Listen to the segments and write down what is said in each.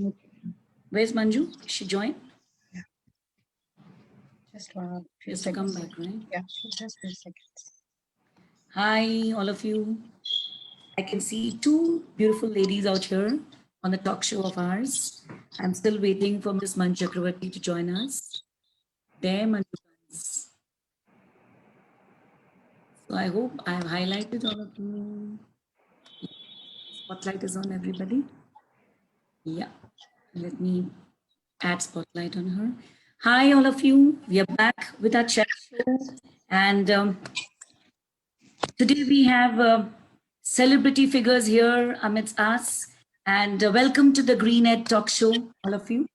Okay. Where's Manju? She joined? Yeah. Just She has to come back, right? Yeah, just few seconds. Hi, all of you. I can see two beautiful ladies out here on the talk show of ours. I'm still waiting for Miss Manju Chakravarti to join us. There, Manju comes. So I hope I have highlighted all of you. Spotlight is on everybody. Yeah. Let me add spotlight on her. Hi, all of you. We are back with our chat show. And today we have celebrity figures here amidst us. And welcome to the Green Ed Talk Show, all of you.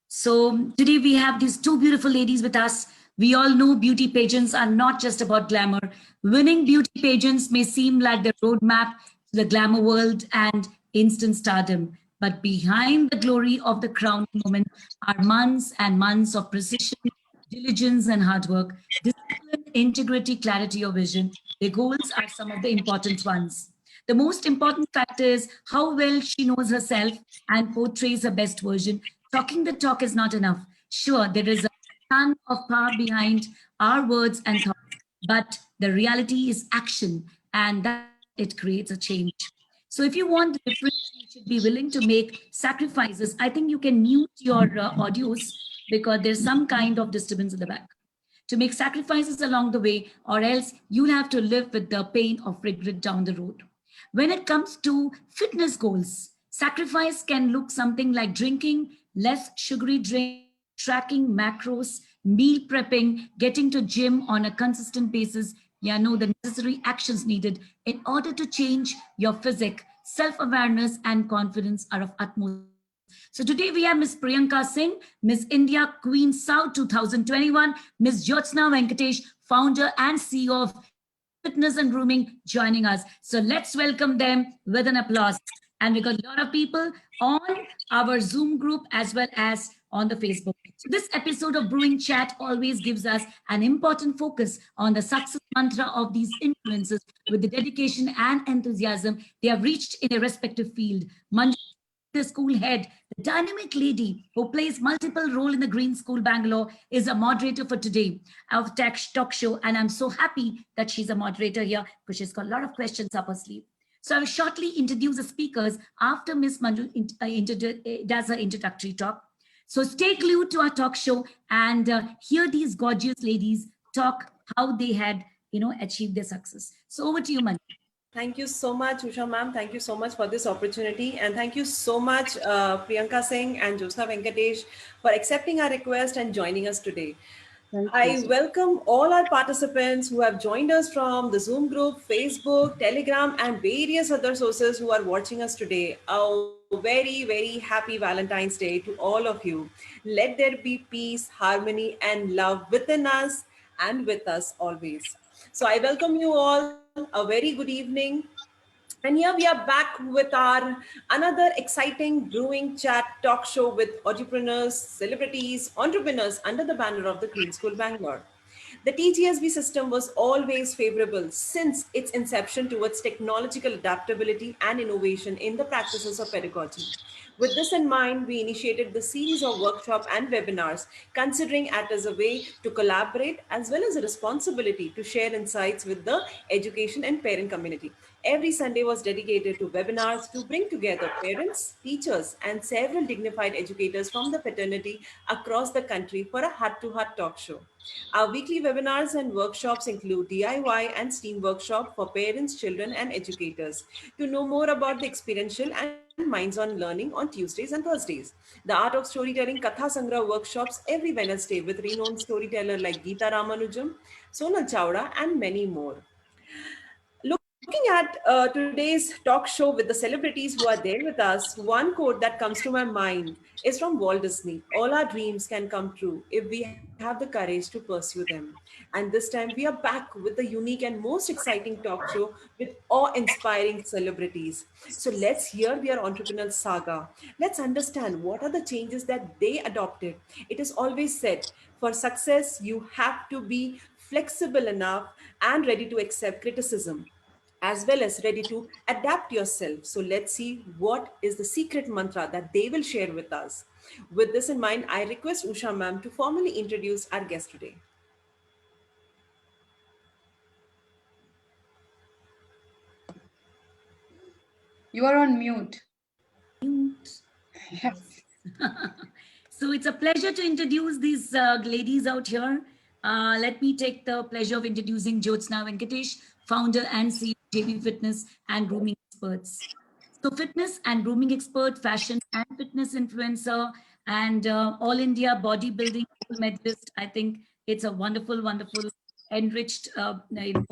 So today we have these two beautiful ladies with us. We all know beauty pageants are not just about glamour. Winning beauty pageants may seem like the roadmap to the glamour world and instant stardom. But behind the glory of the crowning moment are months and months of precision, diligence, and hard work, discipline, integrity, clarity of vision. Their goals are some of the important ones. The most important factor is how well she knows herself and portrays her best version. Talking the talk is not enough. Sure, there is a ton of power behind our words and thoughts, but the reality is action, and that it creates a change. So if you want the difference, you should be willing to make sacrifices. I think you can mute your audios because there's some kind of disturbance in the back. To make sacrifices along the way, or else you'll have to live with the pain of regret down the road. When it comes to fitness goals, sacrifice can look something like drinking less sugary drink, tracking macros, meal prepping, getting to gym on a consistent basis. Yeah, know the necessary actions needed in order to change your physique. Self-awareness and confidence are of utmost importance. So today we have Miss Priyanka Singh, Miss India Queen South 2021, Miss Jyotsna Venkatesh, founder and CEO of Health, Fitness and Grooming, joining us. So let's welcome them with an applause. And we got a lot of people on our Zoom group as well as on the Facebook. So this episode of Brewing Chat always gives us an important focus on the success mantra of these influencers with the dedication and enthusiasm they have reached in their respective field. Manju, the school head, the dynamic lady who plays multiple role in the Green School Bangalore, is a moderator for today of Tech Talk Show, and I'm so happy that she's a moderator here because she's got a lot of questions up her sleeve. So I will shortly introduce the speakers after Miss Manju does her introductory talk. So stay glued to our talk show and hear these gorgeous ladies talk how they had, achieved their success. So over to you, Manju. Thank you so much, Usha ma'am. Thank you so much for this opportunity. And thank you so much, Priyanka Singh and Jyotsna Venkatesh, for accepting our request and joining us today. I welcome all our participants who have joined us from the Zoom group, Facebook, Telegram, and various other sources who are watching us today. A very, very happy Valentine's Day to all of you. Let there be peace, harmony, and love within us and with us always. So I welcome you all. A very good evening. And here we are back with our another exciting brewing chat talk show with entrepreneurs, celebrities, entrepreneurs under the banner of the Green School Bangalore. The TGSB system was always favorable since its inception towards technological adaptability and innovation in the practices of pedagogy. With this in mind, we initiated the series of workshops and webinars, considering it as a way to collaborate as well as a responsibility to share insights with the education and parent community. Every Sunday was dedicated to webinars to bring together parents, teachers, and several dignified educators from the fraternity across the country for a heart-to-heart talk show. Our weekly webinars and workshops include DIY and STEAM workshop for parents, children, and educators. To know more about the experiential and minds-on learning on Tuesdays and Thursdays. The Art of Storytelling Katha Sangra workshops every Wednesday with renowned storyteller like Geeta Ramanujam, Sonal Chawda, and many more. Looking at today's talk show with the celebrities who are there with us, one quote that comes to my mind is from Walt Disney. All our dreams can come true if we have the courage to pursue them. And this time we are back with the unique and most exciting talk show with awe-inspiring celebrities. So let's hear their entrepreneurial saga. Let's understand what are the changes that they adopted. It is always said, for success, you have to be flexible enough and ready to accept criticism. as well as ready to adapt yourself. So let's see what is the secret mantra that they will share with us. With this in mind, I request Usha ma'am to formally introduce our guest today. You are on mute. Mute. Yes. So it's a pleasure to introduce these ladies out here. Let me take the pleasure of introducing Jyotsna Venkatesh, founder and CEO of JB Fitness and Grooming Experts. So fitness and grooming expert, fashion and fitness influencer, and all India bodybuilding gold medalist. I think it's a wonderful, wonderful, enriched, of biography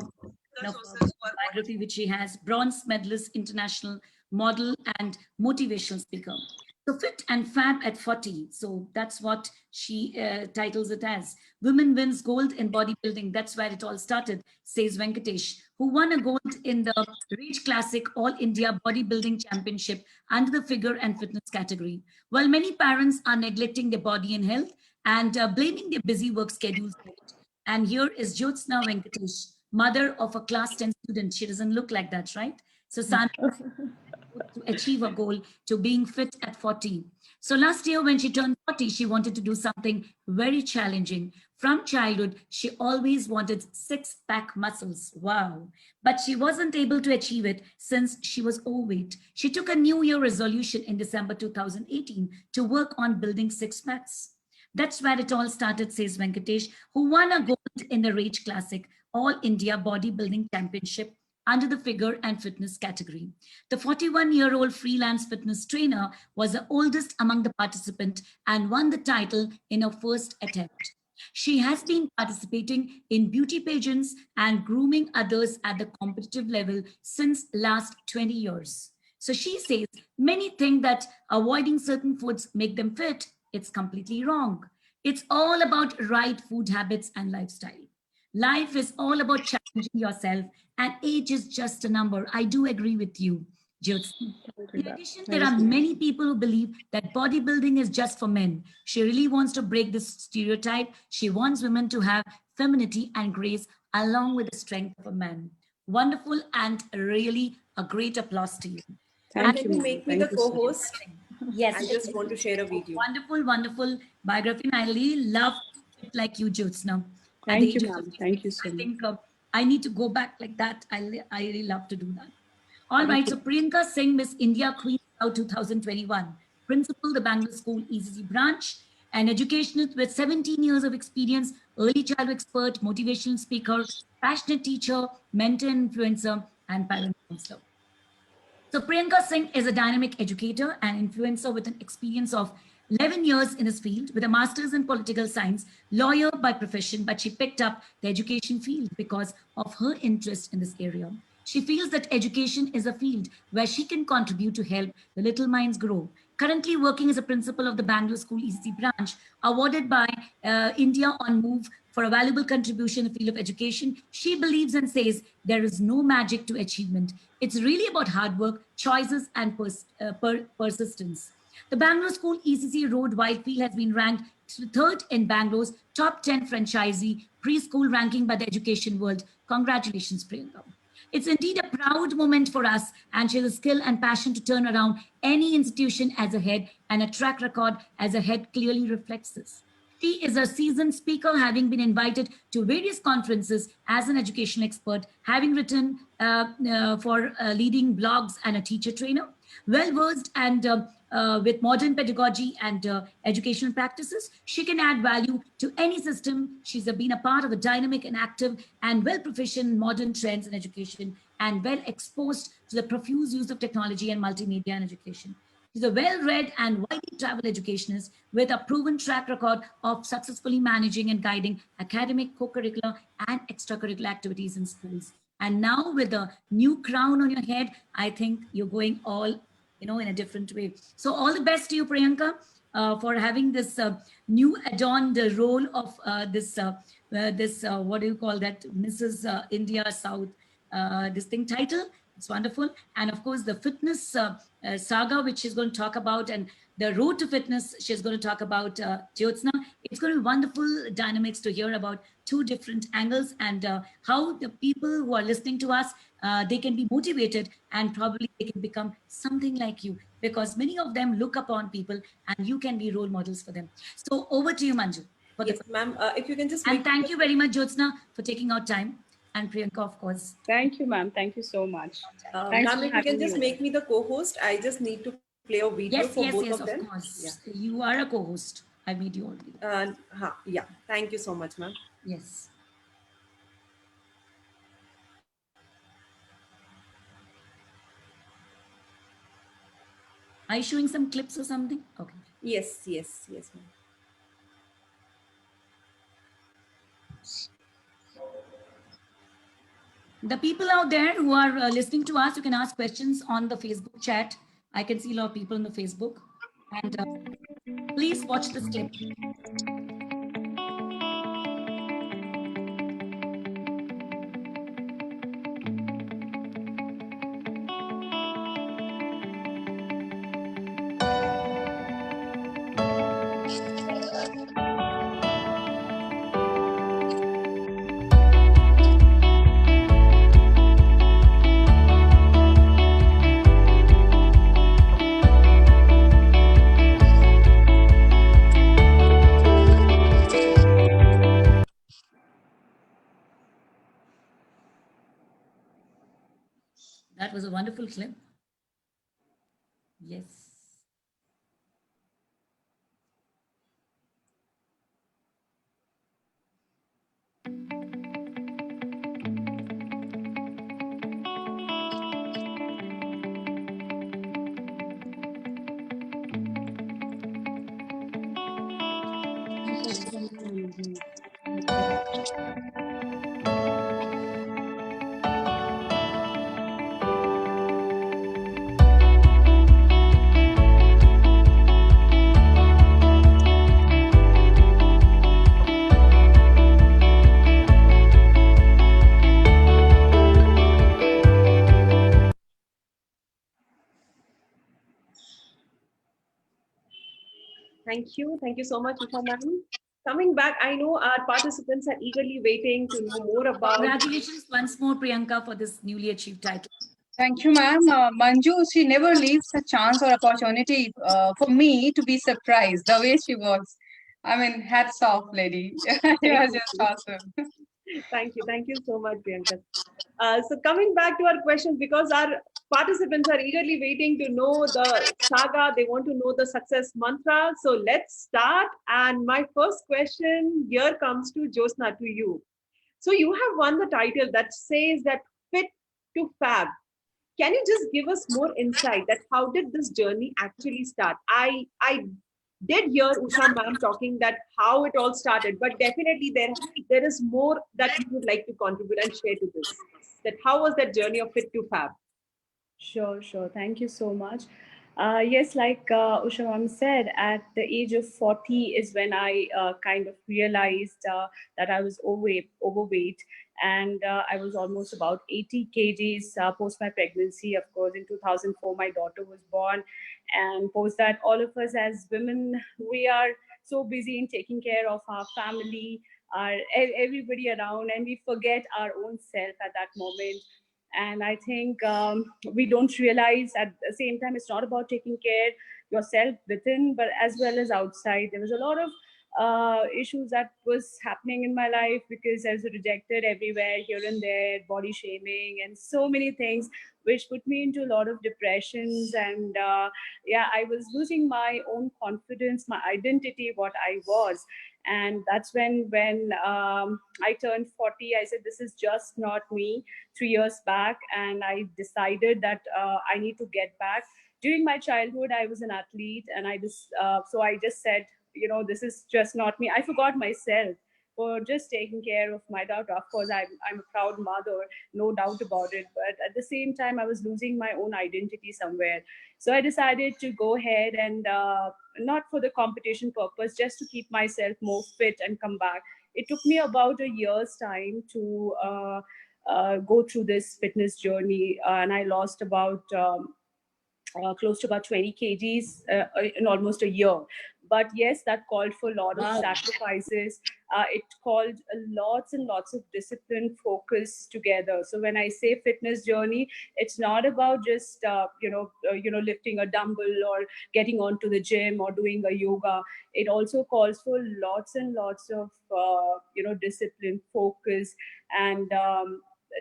which she has. Bronze medalist, international model, and motivational speaker. So fit and fab at 40. So that's what she titles it as. Women wins gold in bodybuilding. That's where it all started, says Venkatesh, who won a gold in the Rage Classic All India Bodybuilding Championship under the figure and fitness category. While many parents are neglecting their body and health and blaming their busy work schedules for it. And here is Jyotsna Venkatesh, mother of a class 10 student. She doesn't look like that, right? So San to achieve a goal to being fit at 40. So last year when she turned 40, she wanted to do something very challenging. From childhood, she always wanted six-pack muscles. Wow. But she wasn't able to achieve it since she was overweight. She took a New Year resolution in December 2018 to work on building six packs. That's where it all started, says Venkatesh, who won a gold in the Rage Classic All India Bodybuilding Championship under the figure and fitness category. The 41-year-old freelance fitness trainer was the oldest among the participants and won the title in her first attempt. She has been participating in beauty pageants and grooming others at the competitive level since last 20 years. So she says many think that avoiding certain foods make them fit. It's completely wrong. It's all about right food habits and lifestyle. Life is all about challenging yourself, and age is just a number. I do agree with you, Jyotsna. In addition, there are many people who believe that bodybuilding is just for men. She really wants to break this stereotype. She wants women to have femininity and grace along with the strength of a man. Wonderful and really a great applause to you. And can you make me the co-host? Yes. I just want to share a video. Wonderful, wonderful biography. And I really love it like you, Jyotsna. Thank you, ma'am. Thank you so much. I think I need to go back like that. I really love to do that. All right. So Priyanka Singh, Miss India Queen Scout 2021, principal, the Bangalore School ECC branch, an educationist with 17 years of experience, early childhood expert, motivational speaker, passionate teacher, mentor, influencer, and parent counselor. So Priyanka Singh is a dynamic educator and influencer with an experience of 11 years in this field with a master's in political science, lawyer by profession, but she picked up the education field because of her interest in this area. She feels that education is a field where she can contribute to help the little minds grow. Currently working as a principal of the Bangalore School ECC branch, awarded by India on Move for a valuable contribution in the field of education, she believes and says there is no magic to achievement. It's really about hard work, choices, and persistence. The Bangalore School ECC Road Whitefield has been ranked third in Bangalore's top 10 franchisee preschool ranking by the Education World. Congratulations, Priyanka. It's indeed a proud moment for us, and she has a skill and passion to turn around any institution as a head, and a track record as a head clearly reflects this. She is a seasoned speaker, having been invited to various conferences as an educational expert, having written for leading blogs and a teacher trainer, well versed and with modern pedagogy and educational practices. She can add value to any system. She's been a part of a dynamic and active and well-proficient modern trends in education and well exposed to the profuse use of technology and multimedia in education. She's a well-read and widely traveled educationist with a proven track record of successfully managing and guiding academic, co-curricular, and extracurricular activities in schools. And now with a new crown on your head, I think you're going all, in a different way. So all the best to you, Priyanka, for having this new adorned role of this, what do you call that, Mrs. India South, this thing title. It's wonderful. And of course, the fitness saga, which she's going to talk about, and the road to fitness, she's going to talk about, Jyotsna. it's going to be wonderful dynamics to hear about two different angles and how the people who are listening to us, they can be motivated and probably they can become something like you, because many of them look upon people and you can be role models for them. So over to you, Manju. For Yes, ma'am. If you can just and thank you very much, Jyotsna, for taking out time. And Priyanka, of course. Thank you, ma'am. Thank you so much. Thanks ma'am, for if you having can me just over. make me the co-host, I just need to play a video Yes, for yes, both yes, of of them. course. You are a co-host. I made you already. Yeah. Thank you so much, ma'am. Yes. Are you showing some clips or something? Okay. Yes, ma'am. The people out there who are listening to us, you can ask questions on the Facebook chat. I can see a lot of people on the Facebook. And please watch this clip. That was a wonderful clip. Yes. Thank you. Thank you so much, Usha ma'am. Coming back, I know our participants are eagerly waiting to know more about. Congratulations once more, Priyanka, for this newly achieved title. Thank you, ma'am. Manju, she never leaves a chance or opportunity for me to be surprised the way she was. I mean, hats off, lady. You are just awesome. Thank you. Thank you so much, Priyanka. So coming back to our questions, because our participants are eagerly waiting to know the saga, they want to know the success mantra. So let's start. And my first question here comes to Jyotsna, to you. So you have won the title that says that fit to fab. Can you just give us more insight that how did this journey actually start? I did hear Usha ma'am talking that how it all started, but definitely there is more that you would like to contribute and share to this. That how was that journey of Fit to Fab? Sure, sure. Thank you so much. Yes, like Usha ma'am said, at the age of 40 is when I kind of realized that I was overweight, and I was almost about 80 kgs post my pregnancy. Of course, in 2004, my daughter was born, and post that, all of us as women, we are so busy in taking care of our family, everybody around, and we forget our own self at that moment. And I think we don't realize at the same time it's not about taking care yourself within but as well as outside. There was a lot of issues that was happening in my life because I was rejected everywhere, here and there, body shaming and so many things which put me into a lot of depressions. And yeah, I was losing my own confidence, my identity, what I was. And that's when I turned 40, I said this is just not me. 3 years back, and I decided that I need to get back. During my childhood, I was an athlete, and so I just said, this is just not me. I forgot myself for just taking care of my daughter. Of course, I'm a proud mother, no doubt about it. But at the same time, I was losing my own identity somewhere. So I decided to go ahead and not for the competition purpose, just to keep myself more fit and come back. It took me about a year's time to go through this fitness journey, and I lost about close to about 20 kgs in almost a year. But yes, that called for a lot of Wow. sacrifices. It called lots and lots of discipline, focus together. So when I say fitness journey, it's not about just lifting a dumbbell or getting onto the gym or doing a yoga. It also calls for lots and lots of discipline, focus, and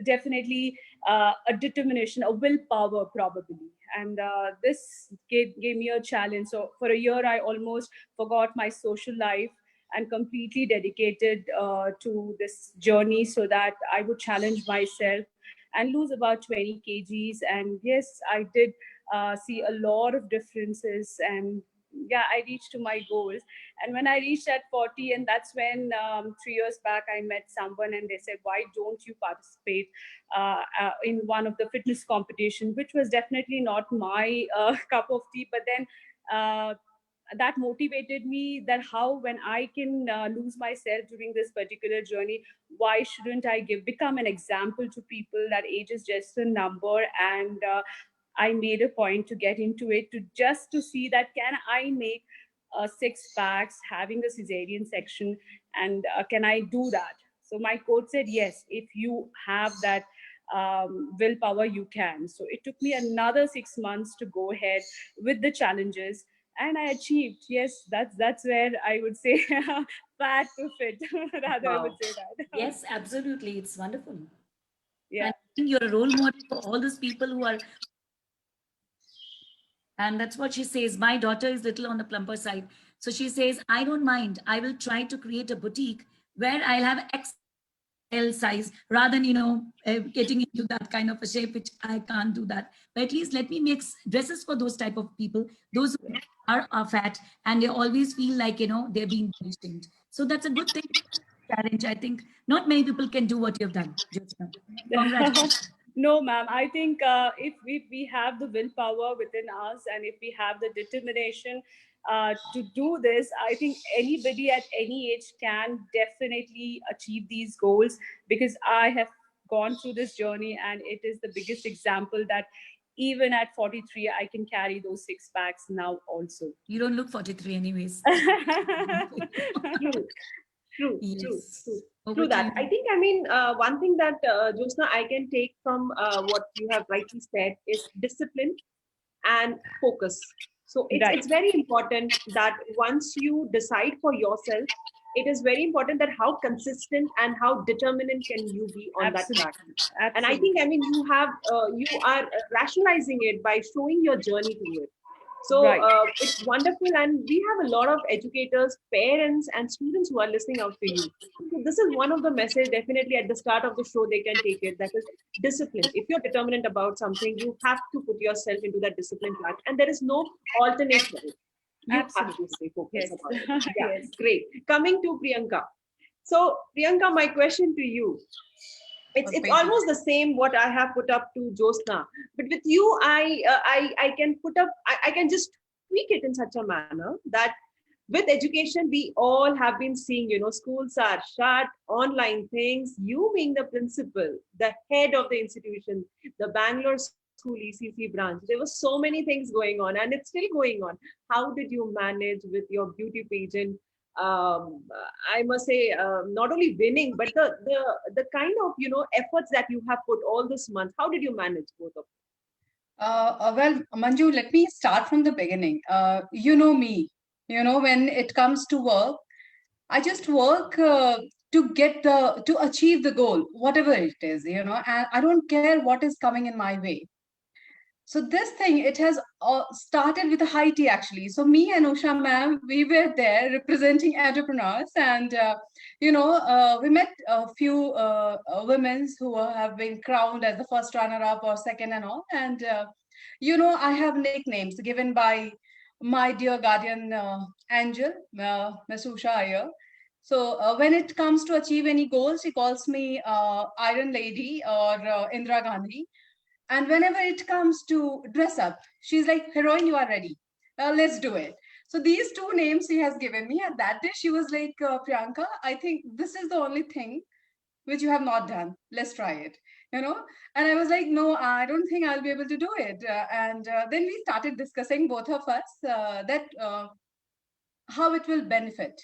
definitely a determination, a willpower probably. And this gave me a challenge. So for a year, I almost forgot my social life and completely dedicated to this journey so that I would challenge myself and lose about 20 kgs. And yes, I did see a lot of differences. And yeah, I reached to my goals. And when I reached at 40, and that's when 3 years back, I met someone and they said, why don't you participate in one of the fitness competition, which was definitely not my cup of tea. But then that motivated me, that how when I can lose myself during this particular journey, why shouldn't I become an example to people that age is just a number. And I made a point to get into it, to see that can I make six packs having a cesarean section, and can I do that. So my coach said, yes, if you have that willpower, you can. So it took me another 6 months to go ahead with the challenges, and I achieved. Yes, that's where I would say fat to fit. Rather, I would Wow. say that. Yes, absolutely. It's wonderful. Yeah. And I think you're a role model for all those people who are. And that's what she says. My daughter is little on the plumper side. So she says, I don't mind. I will try to create a boutique where I'll have XL size rather than, getting into that kind of a shape, which I can't do that. But at least let me make dresses for those type of people, those who are fat and they always feel like, they're being shamed. So that's a good thing. Challenge. I think not many people can do what you've done. Jyotsna. Congratulations. No, ma'am. I think if we have the willpower within us, and if we have the determination to do this, I think anybody at any age can definitely achieve these goals, because I have gone through this journey, and it is the biggest example that even at 43, I can carry those six packs now also. You don't look 43 anyways. True. True, true, Yes. true, Over true to that. I you. think, I mean, one thing that, Jyotsna, I can take from what you have rightly said is discipline and focus. So Right. it's very important that once you decide for yourself, it is very important that how consistent and how determined can you be on that track. Absolutely. And I Absolutely. think, I mean, you are rationalizing it by showing your journey to it. So Right. it's wonderful, and we have a lot of educators, parents, and students who are listening out to you. So this is one of the message definitely at the start of the show they can take it. That is discipline. If you're determined about something, you have to put yourself into that discipline track, and there is no alternate for it. You have to Absolutely. stay focused Yes. about it. Yeah, Yes. great. Coming to Priyanka. So Priyanka, my question to you, it's Wait. almost the same what I have put up to Jyotsna, but with you, I can put up, I can just tweak it in such a manner that with education, we all have been seeing, schools are shut, online things. You being the principal, the head of the institution, the Bangalore School ECC branch, there were so many things going on, and it's still going on. How did you manage with your beauty pageant? I must say, not only winning, but the kind of efforts that you have put all this month. How did you manage both of Well, Manju, let me start from the beginning. You know me, when it comes to work, I just work to achieve the goal, whatever it is, and I don't care what is coming in my way. So this thing, it has started with a high tea actually. So me and Usha ma'am, we were there representing entrepreneurs, and we met a few women who have been crowned as the first runner-up or second and all. And I have nicknames given by my dear guardian angel, Miss Usha Iyer. So when it comes to achieve any goals, she calls me Iron Lady or Indira Gandhi. And whenever it comes to dress up, she's like, heroine, you are ready. Let's do it. So these two names she has given me. And that day she was like, Priyanka, I think this is the only thing which you have not done. Let's try it. And I was like, no, I don't think I'll be able to do it. And then we started discussing, both of us, that how it will benefit.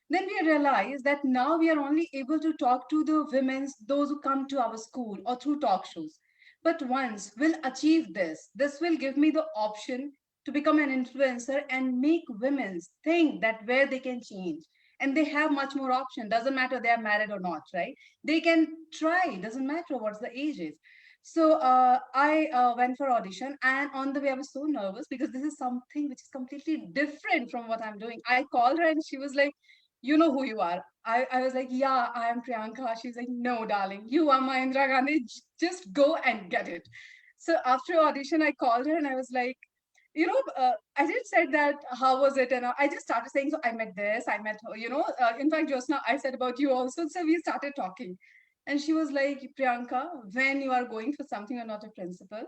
Then we realize that now we are only able to talk to the women, those who come to our school or through talk shows. But once we'll achieve this, this will give me the option to become an influencer and make women think that where they can change. And they have much more option. Doesn't matter they are married or not, right? They can try. Doesn't matter what the age is. So I went for audition, and on the way I was so nervous because this is something which is completely different from what I'm doing. I called her and she was like, "You know who you are." I was like, "Yeah, I am Priyanka." She's like, "No, darling, you are my Indira Gandhi. Just go and get it." So after audition, I called her and I was like, I just said that, how was it? And I just started saying, so I met this, I met her, in fact, just now I said about you also. So we started talking. And she was like, "Priyanka, when you are going for something, you're not a principal.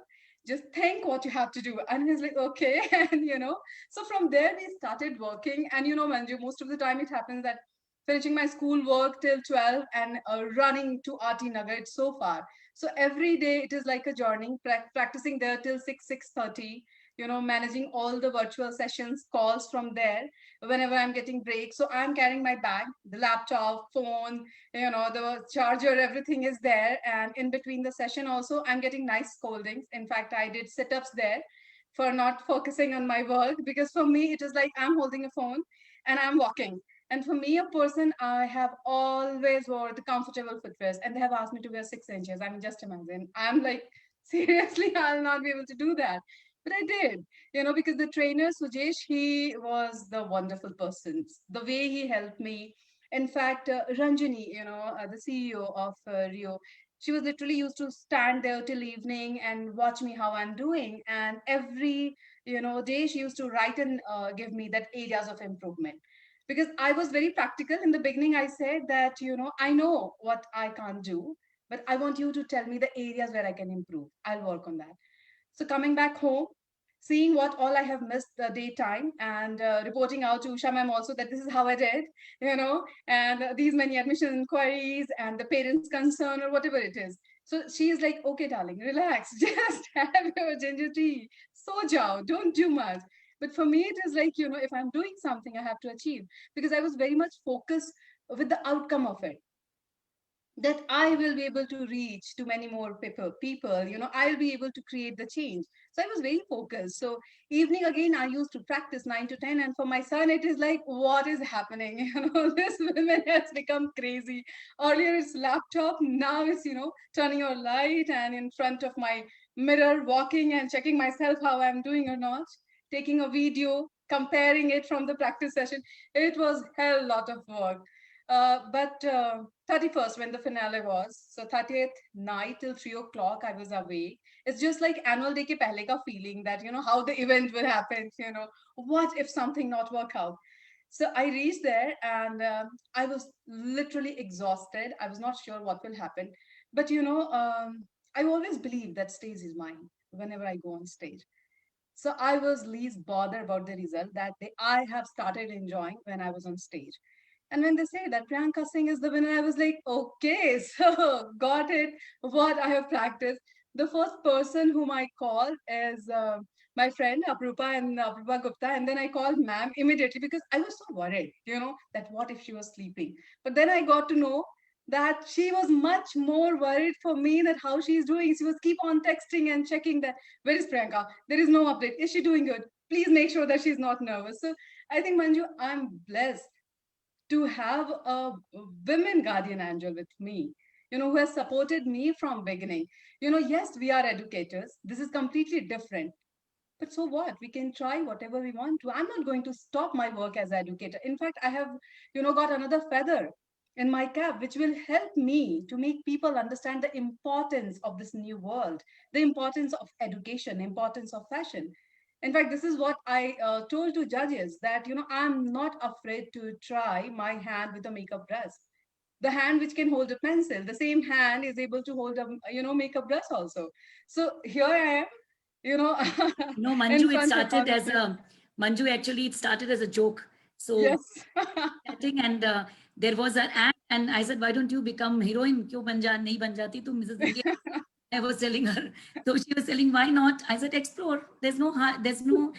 Just think what you have to do." And he's like, "Okay." And, so from there we started working. And, Manju, most of the time it happens that finishing my school work till 12 and running to RT Nagar, it's so far. So every day it is like a journey, practicing there till 6:30, managing all the virtual sessions, calls from there whenever I'm getting breaks. So I'm carrying my bag, the laptop, phone, the charger, everything is there. And in between the session also, I'm getting nice scoldings. In fact, I did sit-ups there for not focusing on my work, because for me, it is like I'm holding a phone and I'm walking. And for me, a person, I have always wore the comfortable footwear, and they have asked me to wear 6 inches. I mean, just imagine. I'm like, seriously, I'll not be able to do that. But I did, because the trainer, Sujesh, he was the wonderful person. The way he helped me. In fact, Ranjani, the CEO of Rio, she was literally used to stand there till evening and watch me how I'm doing. And every, day she used to write and give me that areas of improvement. Because I was very practical. In the beginning, I said that, I know what I can't do, but I want you to tell me the areas where I can improve. I'll work on that. So coming back home, seeing what all I have missed the daytime, and reporting out to Usha ma'am also that this is how I did, and these many admission inquiries and the parents' concern or whatever it is. So she is like, "Okay, darling, relax, just have your ginger tea. So jao, don't do much." But for me, it is like, if I'm doing something, I have to achieve, because I was very much focused with the outcome of it, that I will be able to reach to many more people, I'll be able to create the change. So I was very focused. So evening again, I used to practice 9 to 10. And for my son, it is like, what is happening? This woman has become crazy. Earlier it's laptop, now it's, turning your light and in front of my mirror, walking and checking myself how I'm doing or not, taking a video, comparing it from the practice session. It was hell lot of work. But 31st, when the finale was, so 30th night till 3 o'clock, I was awake. It's just like annual day ke pehle ka feeling that, how the event will happen, what if something not work out? So I reached there, and I was literally exhausted. I was not sure what will happen. But, I always believe that stage is mine whenever I go on stage. So I was least bothered about the result that I have started enjoying when I was on stage. And when they say that Priyanka Singh is the winner, I was like, okay, so got it, what I have practiced. The first person whom I called is my friend Aprupa and Aprupa Gupta. And then I called ma'am immediately because I was so worried, that what if she was sleeping? But then I got to know that she was much more worried for me that how she's doing. She was keep on texting and checking that, where is Priyanka? There is no update. Is she doing good? Please make sure that she's not nervous. So I think, Manju, I'm blessed to have a women guardian angel with me, who has supported me from beginning. Yes, we are educators. This is completely different. But so what? We can try whatever we want to. I'm not going to stop my work as educator. In fact, I have, got another feather in my cap, which will help me to make people understand the importance of this new world, the importance of education, importance of fashion. In fact, this is what I told to judges that, I'm not afraid to try my hand with a makeup brush. The hand which can hold a pencil, the same hand is able to hold a, makeup brush also. So here I am, No, in Manju, it front of all started of as you. a Manju. Actually, it started as a joke. So Yes. chatting, and there was an ad, and I said, "Why don't you become heroine? क्यों नहीं बन जाती तू Mrs. India?" I was telling her. So she was telling, "Why not?" I said, "Explore. There's no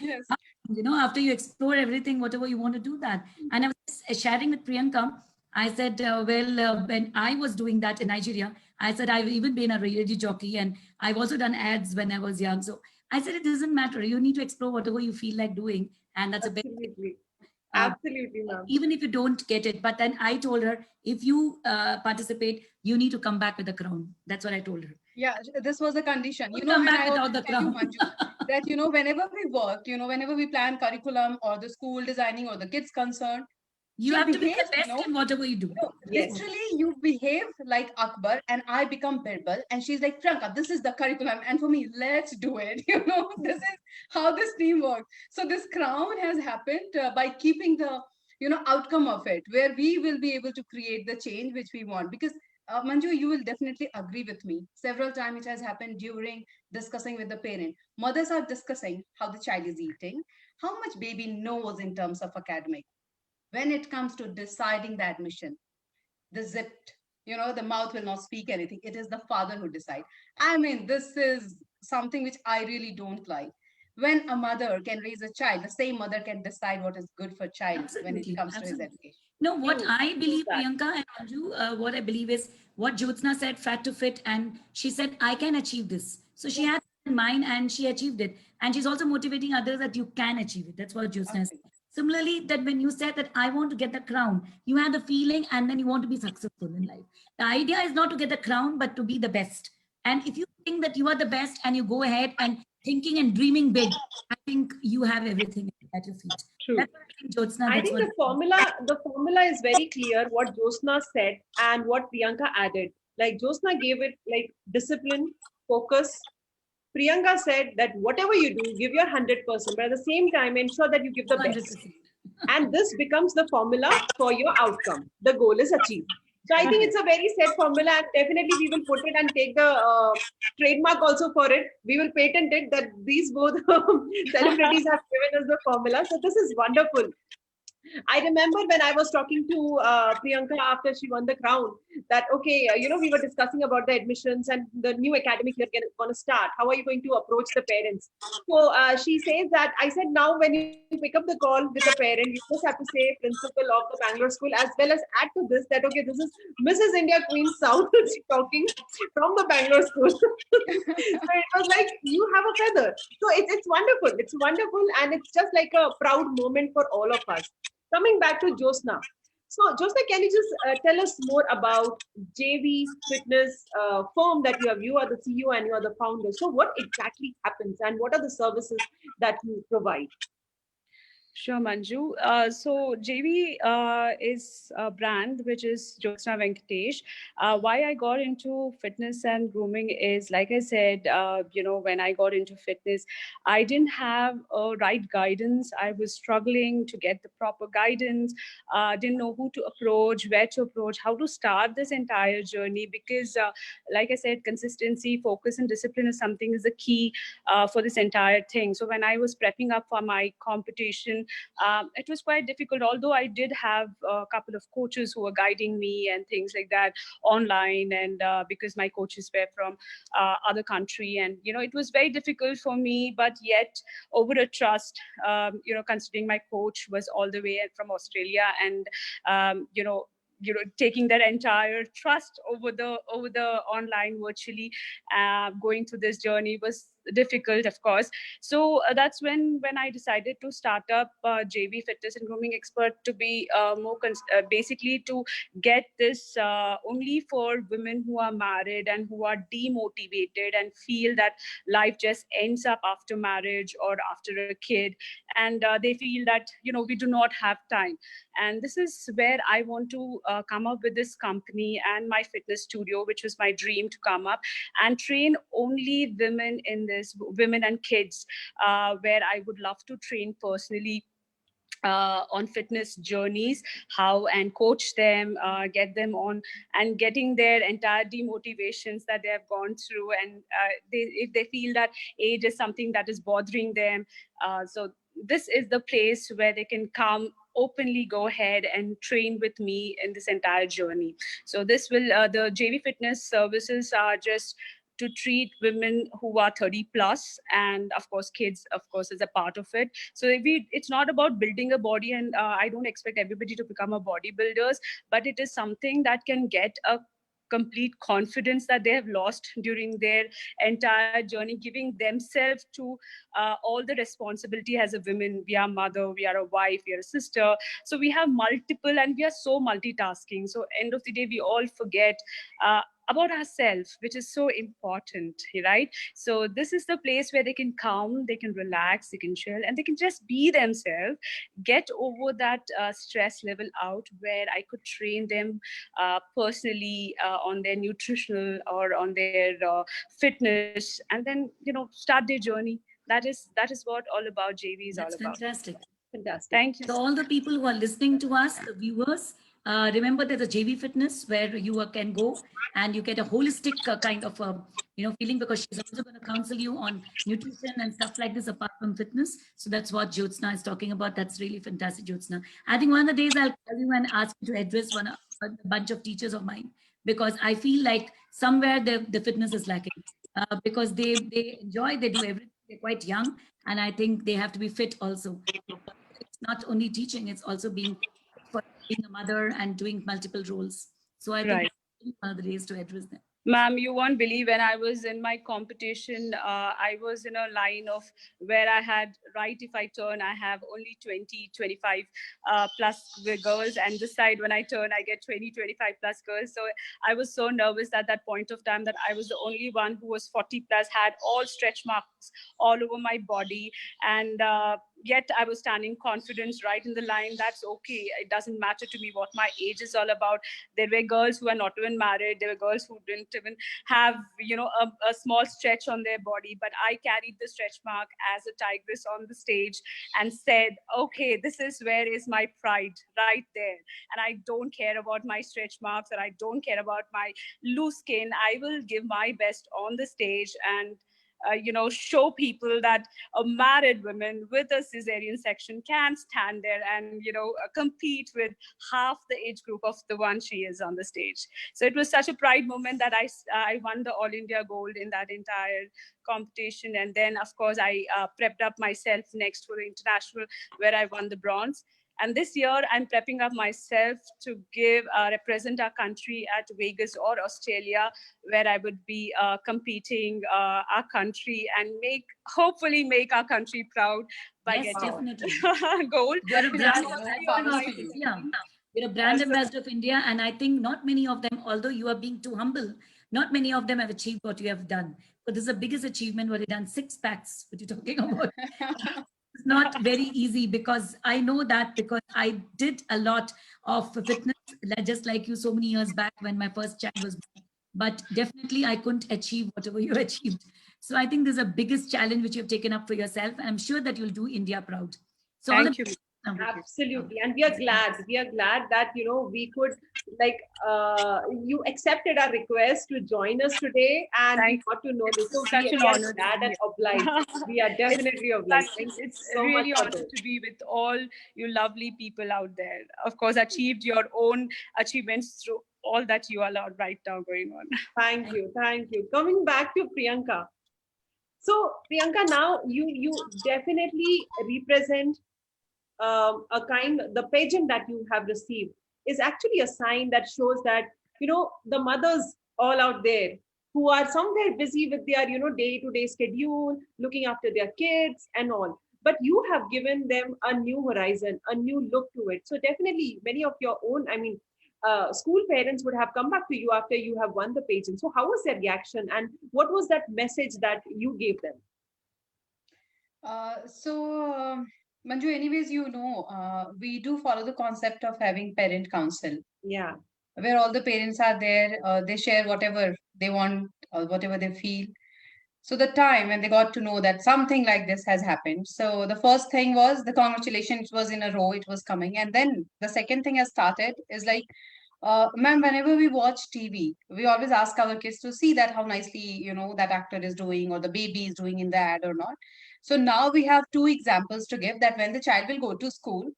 Yes. harm after you explore everything, whatever you want to do that. And I was sharing with Priyanka. I said, when I was doing that in Nigeria, I said, I've even been a radio jockey and I've also done ads when I was young. So I said, it doesn't matter. You need to explore whatever you feel like doing. And that's a big, Absolutely. uh, Absolutely, ma'am. even if you don't get it. But then I told her, if you participate, you need to come back with a crown. That's what I told her. Yeah, this was a condition, Don't come and back I without always the tell you, crown. Manju, that, whenever we work, whenever we plan curriculum or the school designing or the kids concerned, You she have to be the behaves, best in whatever you do. Yes. literally you behave like Akbar and I become Birbal, and she's like, Priyanka, this is the curriculum. And for me, let's do it. This is how this team works. So this crown has happened by keeping the, outcome of it, where we will be able to create the change which we want. Because Manju, you will definitely agree with me. Several times it has happened during discussing with the parent. Mothers are discussing how the child is eating, how much baby knows in terms of academic. When it comes to deciding the admission, the zipped, the mouth will not speak anything. It is the father who decides. I mean, this is something which I really don't like. When a mother can raise a child, the same mother can decide what is good for child when it Absolutely. comes to his Absolutely. education. No, what True. I believe, that. Priyanka and Anju, what I believe is what Jyotsna said, fat to fit, and she said, I can achieve this. So she Yes. had in mind and she achieved it. And she's also motivating others that you can achieve it. That's what Jyotsna said. Okay. Similarly, that when you said that I want to get the crown, you had the feeling and then you want to be successful in life. The idea is not to get the crown, but to be the best. And if you think that you are the best and you go ahead and thinking and dreaming big, I think you have everything at your feet. True. That's what I think, Jyotsna. I That's think what the formula is very clear what Josna said and what Priyanka added. Like Josna gave it like discipline, focus. Priyanka said that whatever you do, give your 100%, but at the same time, ensure that you give the best. 100%. And this becomes the formula for your outcome. The goal is achieved. So I think it's a very set formula, and definitely we will put it and take the trademark also for it. We will patent it that these both celebrities have given us the formula. So this is wonderful. I remember when I was talking to Priyanka after she won the crown that, okay, we were discussing about the admissions and the new academic year going to start. How are you going to approach the parents? So she says that, I said, now when you pick up the call with the parent, you just have to say principal of the Bangalore school, as well as add to this that, okay, this is Mrs. India Queen South talking from the Bangalore school. So it was like, you have a feather. So it's wonderful. It's wonderful. And it's just like a proud moment for all of us. Coming back to Josna. So Josna, can you just tell us more about JV Fitness firm that you have? You are the CEO and you are the founder. So what exactly happens and what are the services that you provide? Sure, Manju. So JV is a brand which is Jyotsna Venkatesh. Why I got into fitness and grooming is, like I said, when I got into fitness, I didn't have right guidance. I was struggling to get the proper guidance. Didn't know who to approach, where to approach, how to start this entire journey. Because, like I said, consistency, focus, and discipline is the key for this entire thing. So when I was prepping up for my competition, it was quite difficult, although I did have a couple of coaches who were guiding me and things like that online, and because my coaches were from other country, and it was very difficult for me, but yet over a trust, considering my coach was all the way from Australia, and taking that entire trust over the online virtually, going through this journey was difficult, of course. So that's when I decided to start up JV Fitness and Grooming Expert, to be basically to get this only for women who are married and who are demotivated and feel that life just ends up after marriage or after a kid, and they feel that we do not have time. And this is where I want to come up with this company and my fitness studio, which was my dream to come up and train only women in this, women and kids, where I would love to train personally on fitness journeys, how and coach them, get them on and getting their entire demotivations that they have gone through, and if they feel that age is something that is bothering them, so this is the place where they can come openly, go ahead and train with me in this entire journey. So this will the JV Fitness services are just to treat women who are 30 plus, and of course kids, of course, is a part of it. So it's not about building a body, and I don't expect everybody to become a bodybuilders, but it is something that can get a complete confidence that they have lost during their entire journey, giving themselves to all the responsibility as a woman. We are mother, we are a wife, we are a sister. So we have multiple, and we are so multitasking. So end of the day, we all forget about ourselves, which is so important, right? So this is the place where they can come, they can relax, they can chill, and they can just be themselves, get over that stress level out, where I could train them personally on their nutritional or on their fitness, and then start their journey. That is what all about JV is all That's about. fantastic. Fantastic. Thank you. So all the people who are listening to us, the viewers, remember there's a JV Fitness where you can go and you get a holistic kind of feeling, because she's also going to counsel you on nutrition and stuff like this apart from fitness. So that's what Jyotsna is talking about. That's really fantastic, Jyotsna. I think one of the days I'll call you and ask you to address a bunch of teachers of mine, because I feel like somewhere the fitness is lacking, because they enjoy, they do everything. They're quite young, and I think they have to be fit also. It's not only teaching, it's also being a mother and doing multiple roles. So I think Right. one of the ways to address them. Ma'am, you won't believe, when I was in my competition, I was in a line of where I had, right, if I turn, I have only 20, 25 plus girls. And this side, when I turn, I get 20, 25 plus girls. So I was so nervous at that point of time that I was the only one who was 40 plus, had all stretch marks all over my body. And yet I was standing confident right in the line. That's okay. It doesn't matter to me what my age is all about. There were girls who are not even married. There were girls who didn't even have, a small stretch on their body. But I carried the stretch mark as a tigress on the stage and said, okay, this is where is my pride, right there. And I don't care about my stretch marks, or I don't care about my loose skin. I will give my best on the stage and show people that a married woman with a cesarean section can stand there and compete with half the age group of the one she is on the stage. So it was such a pride moment that I won the All India gold in that entire competition. And then of course I prepped up myself next for the international, where I won the bronze. And this year, I'm prepping up myself to represent our country at Vegas or Australia, where I would be competing our country and hopefully make our country proud by Yes, getting definitely. gold. You're a brand Definitely. ambassador of India. You're a brand ambassador of India, and I think not many of them, although you are being too humble, not many of them have achieved what you have done. But this is the biggest achievement, what you've done, 6 packs, what you're talking about. It's not very easy, because I know that, because I did a lot of fitness, just like you, so many years back when my first child was born. But definitely I couldn't achieve whatever you achieved. So I think there's a biggest challenge which you've taken up for yourself, and I'm sure that you'll do India proud. So Thank you. Absolutely. And we are glad that, we could, you accepted our request to join us today, and we got to know this. So Such we an are honor. glad and obliged. We are definitely obliged. Thank you It's so really much for honored this. to be with all you lovely people out there. Of course, achieved your own achievements through all that you are right now going on. Thank you. Thank you. Coming back to Priyanka. So Priyanka, now you definitely represent the pageant that you have received is actually a sign that shows that, the mothers all out there who are somewhere busy with their, day-to-day schedule, looking after their kids and all. But you have given them a new horizon, a new look to it. So definitely many of your own, school parents would have come back to you after you have won the pageant. So how was their reaction, and what was that message that you gave them? Manju, anyways, we do follow the concept of having parent council, Yeah. where all the parents are there. They share whatever they want, whatever they feel. So the time when they got to know that something like this has happened. So the first thing was the congratulations was in a row, it was coming. And then the second thing has started is like, ma'am, whenever we watch TV, we always ask our kids to see that how nicely, that actor is doing, or the baby is doing in the ad or not. So now we have 2 examples to give, that when the child will go to school,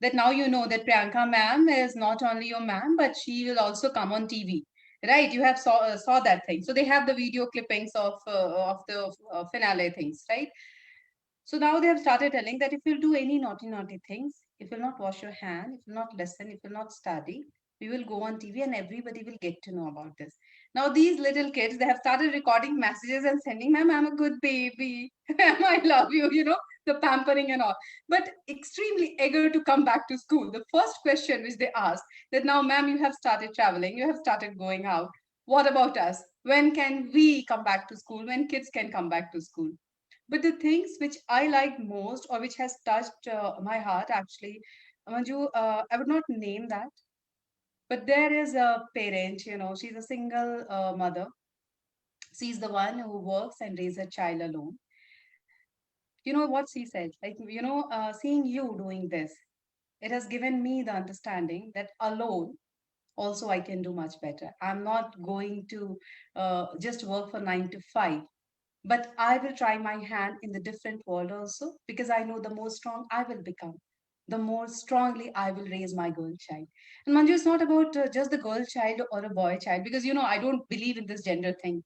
that now you know that Priyanka ma'am is not only your ma'am, but she will also come on TV. right? You have saw that thing. So they have the video clippings of the finale things, right? So now they have started telling that if you'll do any naughty things, if you'll not wash your hand, if you'll not listen, if you'll not study, we will go on TV and everybody will get to know about this. Now these little kids, they have started recording messages and sending, "Ma'am, I'm a good baby. Ma'am, I love you," the pampering and all. But extremely eager to come back to school. The first question which they asked that, "Now, ma'am, you have started traveling, you have started going out. What about us? When can we come back to school? When kids can come back to school?" But the things which I like most or which has touched my heart actually, Manju, I would not name that, but there is a parent, she's a single mother. She's the one who works and raises a child alone. You know what she said? Like, seeing you doing this, it has given me the understanding that alone also I can do much better. I'm not going to just work for 9 to 5. But I will try my hand in the different world also because I know the more strong I will become, the more strongly I will raise my girl child. And Manju, it's not about just the girl child or a boy child because, I don't believe in this gender thing.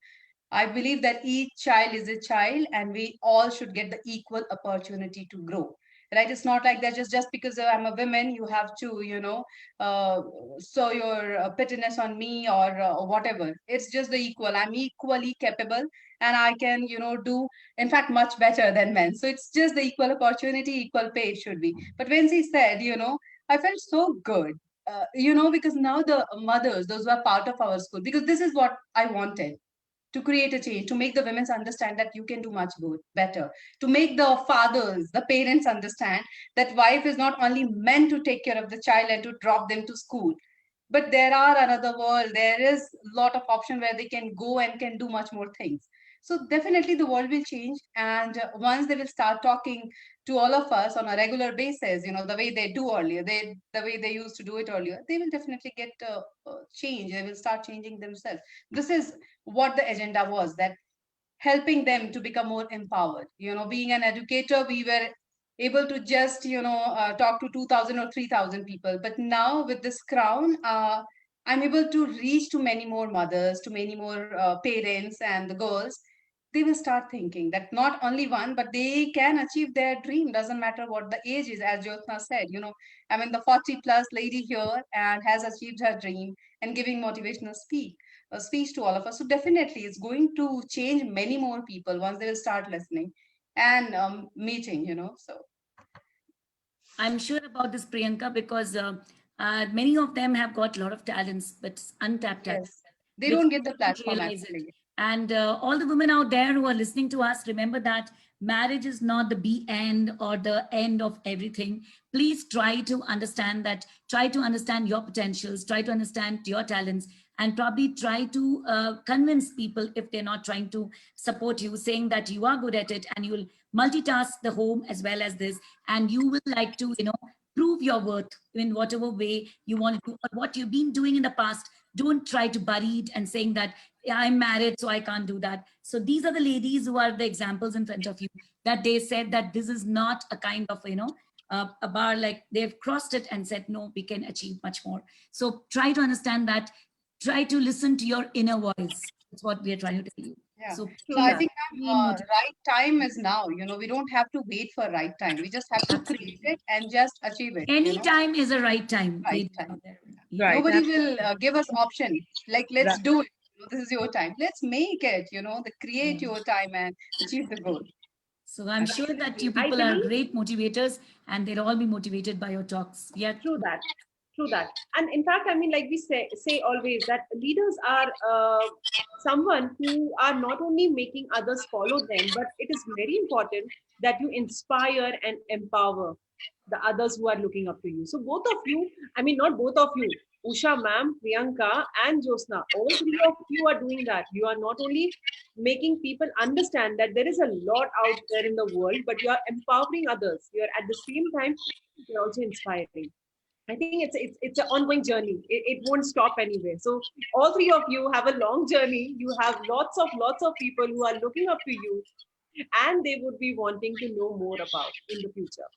I believe that each child is a child and we all should get the equal opportunity to grow. Right? It's not like that just because I'm a woman, you have to, show your pettiness on me or whatever. It's just the equal. I'm equally capable and I can, do, in fact, much better than men. So it's just the equal opportunity, equal pay it should be. But when she said, I felt so good. Because now the mothers, those who are part of our school, because this is what I wanted to create a change, to make the women understand that you can do much good, better, to make the fathers, the parents understand that wife is not only meant to take care of the child and to drop them to school, but there are another world. There is a lot of option where they can go and can do much more things. So definitely the world will change. And once they will start talking to all of us on a regular basis, the way they do earlier, the way they used to do it earlier, they will definitely get change. They will start changing themselves. This is what the agenda was, that helping them to become more empowered. Being an educator, we were able to just, talk to 2,000 or 3,000 people. But now with this crown, I'm able to reach to many more mothers, to many more parents and the girls. They will start thinking that not only one, but they can achieve their dream. Doesn't matter what the age is, as Jyotsna said. I mean, the 40 plus lady here and has achieved her dream and giving motivational speech to all of us. So definitely it's going to change many more people once they will start listening and meeting, so. I'm sure about this, Priyanka, because many of them have got a lot of talents, but untapped talents. Yes, they Which don't get the don't platform realize it. actually. And all the women out there who are listening to us, remember that marriage is not the be end or the end of everything. Please try to understand that, try to understand your potentials, try to understand your talents, and probably try to convince people if they're not trying to support you, saying that you are good at it and you will multitask the home as well as this, and you will like to, prove your worth in whatever way you want to do or what you've been doing in the past. Don't try to bury it and saying that, yeah, I'm married, so I can't do that. So these are the ladies who are the examples in front of you, that they said that this is not a kind of, a bar, like they've crossed it and said, no, we can achieve much more. So try to understand that, try to listen to your inner voice. That's what we are trying to tell you. Yeah. So So I please think be motivated. right time is now. We don't have to wait for right time. We just have to create it and just achieve it. Any time is a right time. Right ladies time. out there. Yeah. Right. Nobody will give us option like let's Right. do it. This is your time. Let's make it. Create Yeah. your time and achieve the goal. So I'm sure that you I people are believe great motivators and they'll all be motivated by your talks. Yeah. true that. True that. And in fact, I mean, like we say always that leaders are someone who are not only making others follow them, but it is very important that you inspire and empower the others who are looking up to you. So both of you, I mean, not both of you, Usha ma'am, Priyanka and Jyotsna, all three of you are doing that. You are not only making people understand that there is a lot out there in the world, but you are empowering others. You are at the same time, you're also inspiring. I think it's an ongoing journey. It won't stop anywhere. So all three of you have a long journey. You have lots of people who are looking up to you, and they would be wanting to know more about in the future.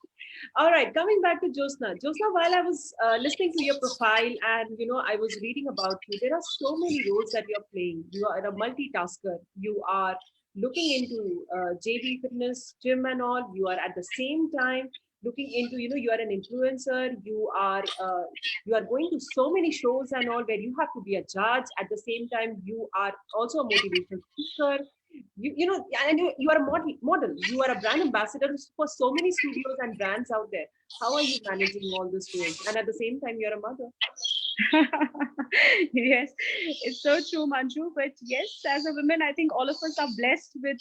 All right, coming back to Josna. Josna, while I was listening to your profile and I was reading about you, there are so many roles that you're playing. You are a multitasker. You are looking into JV fitness, gym, and all. You are at the same time looking into, you are an influencer. You are going to so many shows and all where you have to be a judge. At the same time, you are also a motivational speaker. You are a model. You are a brand ambassador for so many studios and brands out there. How are you managing all this roles? And at the same time, you're a mother. Yes, it's so true, Manju. But yes, as a woman, I think all of us are blessed with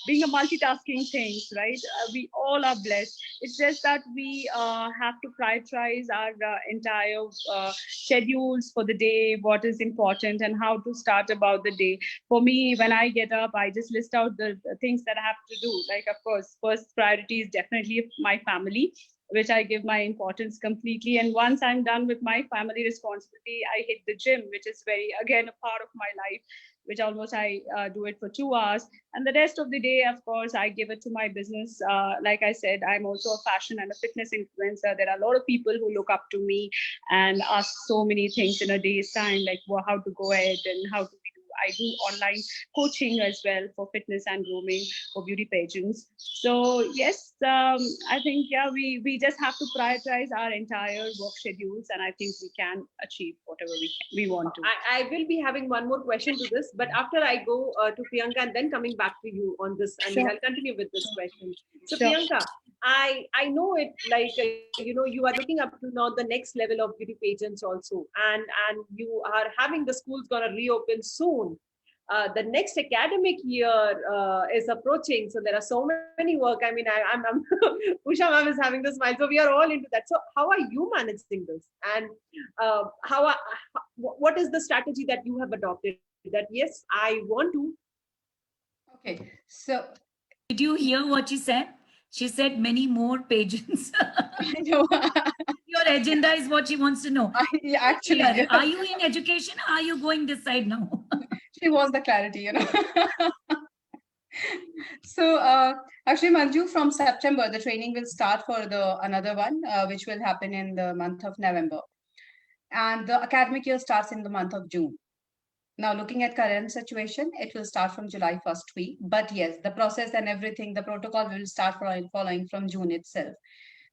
being a multitasking things, right? We all are blessed. It's just that we have to prioritize our entire schedules for the day, what is important, and how to start about the day. For me, when I get up, I just list out the things that I have to do. Like, of course, first priority is definitely my family, which I give my importance completely. And once I'm done with my family responsibility, I hit the gym, which is again, a part of my life, which almost I do it for 2 hours. And the rest of the day, of course, I give it to my business. Like I said, I'm also a fashion and a fitness influencer. There are a lot of people who look up to me and ask so many things in a day's time, like how to go ahead and how to I do online coaching as well for fitness and grooming for beauty pageants. So yes, I think we just have to prioritize our entire work schedules, and I think we can achieve whatever we want to. I will be having one more question to this, but after I go to Priyanka and then coming back to you on this, and then I'll continue with this question. So Sure. Priyanka, I know it, like you are looking up to now the next level of beauty pageants also, and you are having the schools gonna reopen soon. The next academic year is approaching, so there are so many work. I mean, I'm Usha ma'am is having the smile, so we are all into that. So how are you managing this, and what is the strategy that you have adopted? That yes, I want to. Okay, so Did you hear what she said? She said many more pages. I know. Your agenda is what she wants to know. Actually, Clear. Are you in education? Are you going this side now? she wants the clarity. So actually, Manju, from September, the training will start for the another one, which will happen in the month of November. And the academic year starts in the month of June. Now, looking at current situation, it will start from July 1st week. But yes, the process and everything, the protocol will start following from June itself.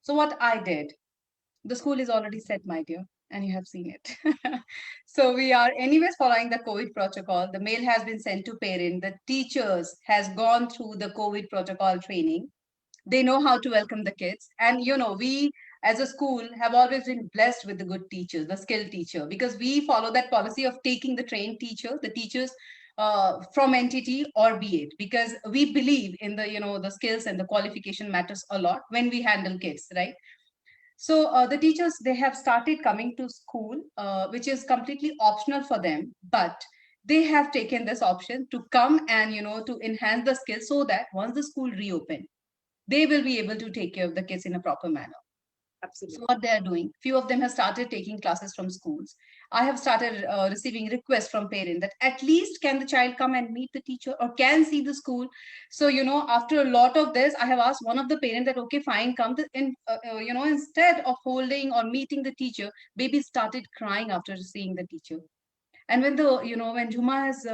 So what I did, the school is already set, my dear, and you have seen it. So we are anyways following the COVID protocol. The mail has been sent to parent. The teachers has gone through the COVID protocol training. They know how to welcome the kids. And we as a school have always been blessed with the good teachers, the skilled teacher, because we follow that policy of taking the trained teacher, the teachers from NTT or B8, because we believe in the skills and the qualification matters a lot when we handle kids, right? So the teachers, they have started coming to school, which is completely optional for them, but they have taken this option to come and to enhance the skills so that once the school reopen, they will be able to take care of the kids in a proper manner. Absolutely. So what they are doing, few of them have started taking classes from schools. I have started receiving requests from parents that at least can the child come and meet the teacher or can see the school. So after a lot of this, I have asked one of the parents that okay, fine, come in. Instead of holding or meeting the teacher, baby started crying after seeing the teacher. And when when Juma has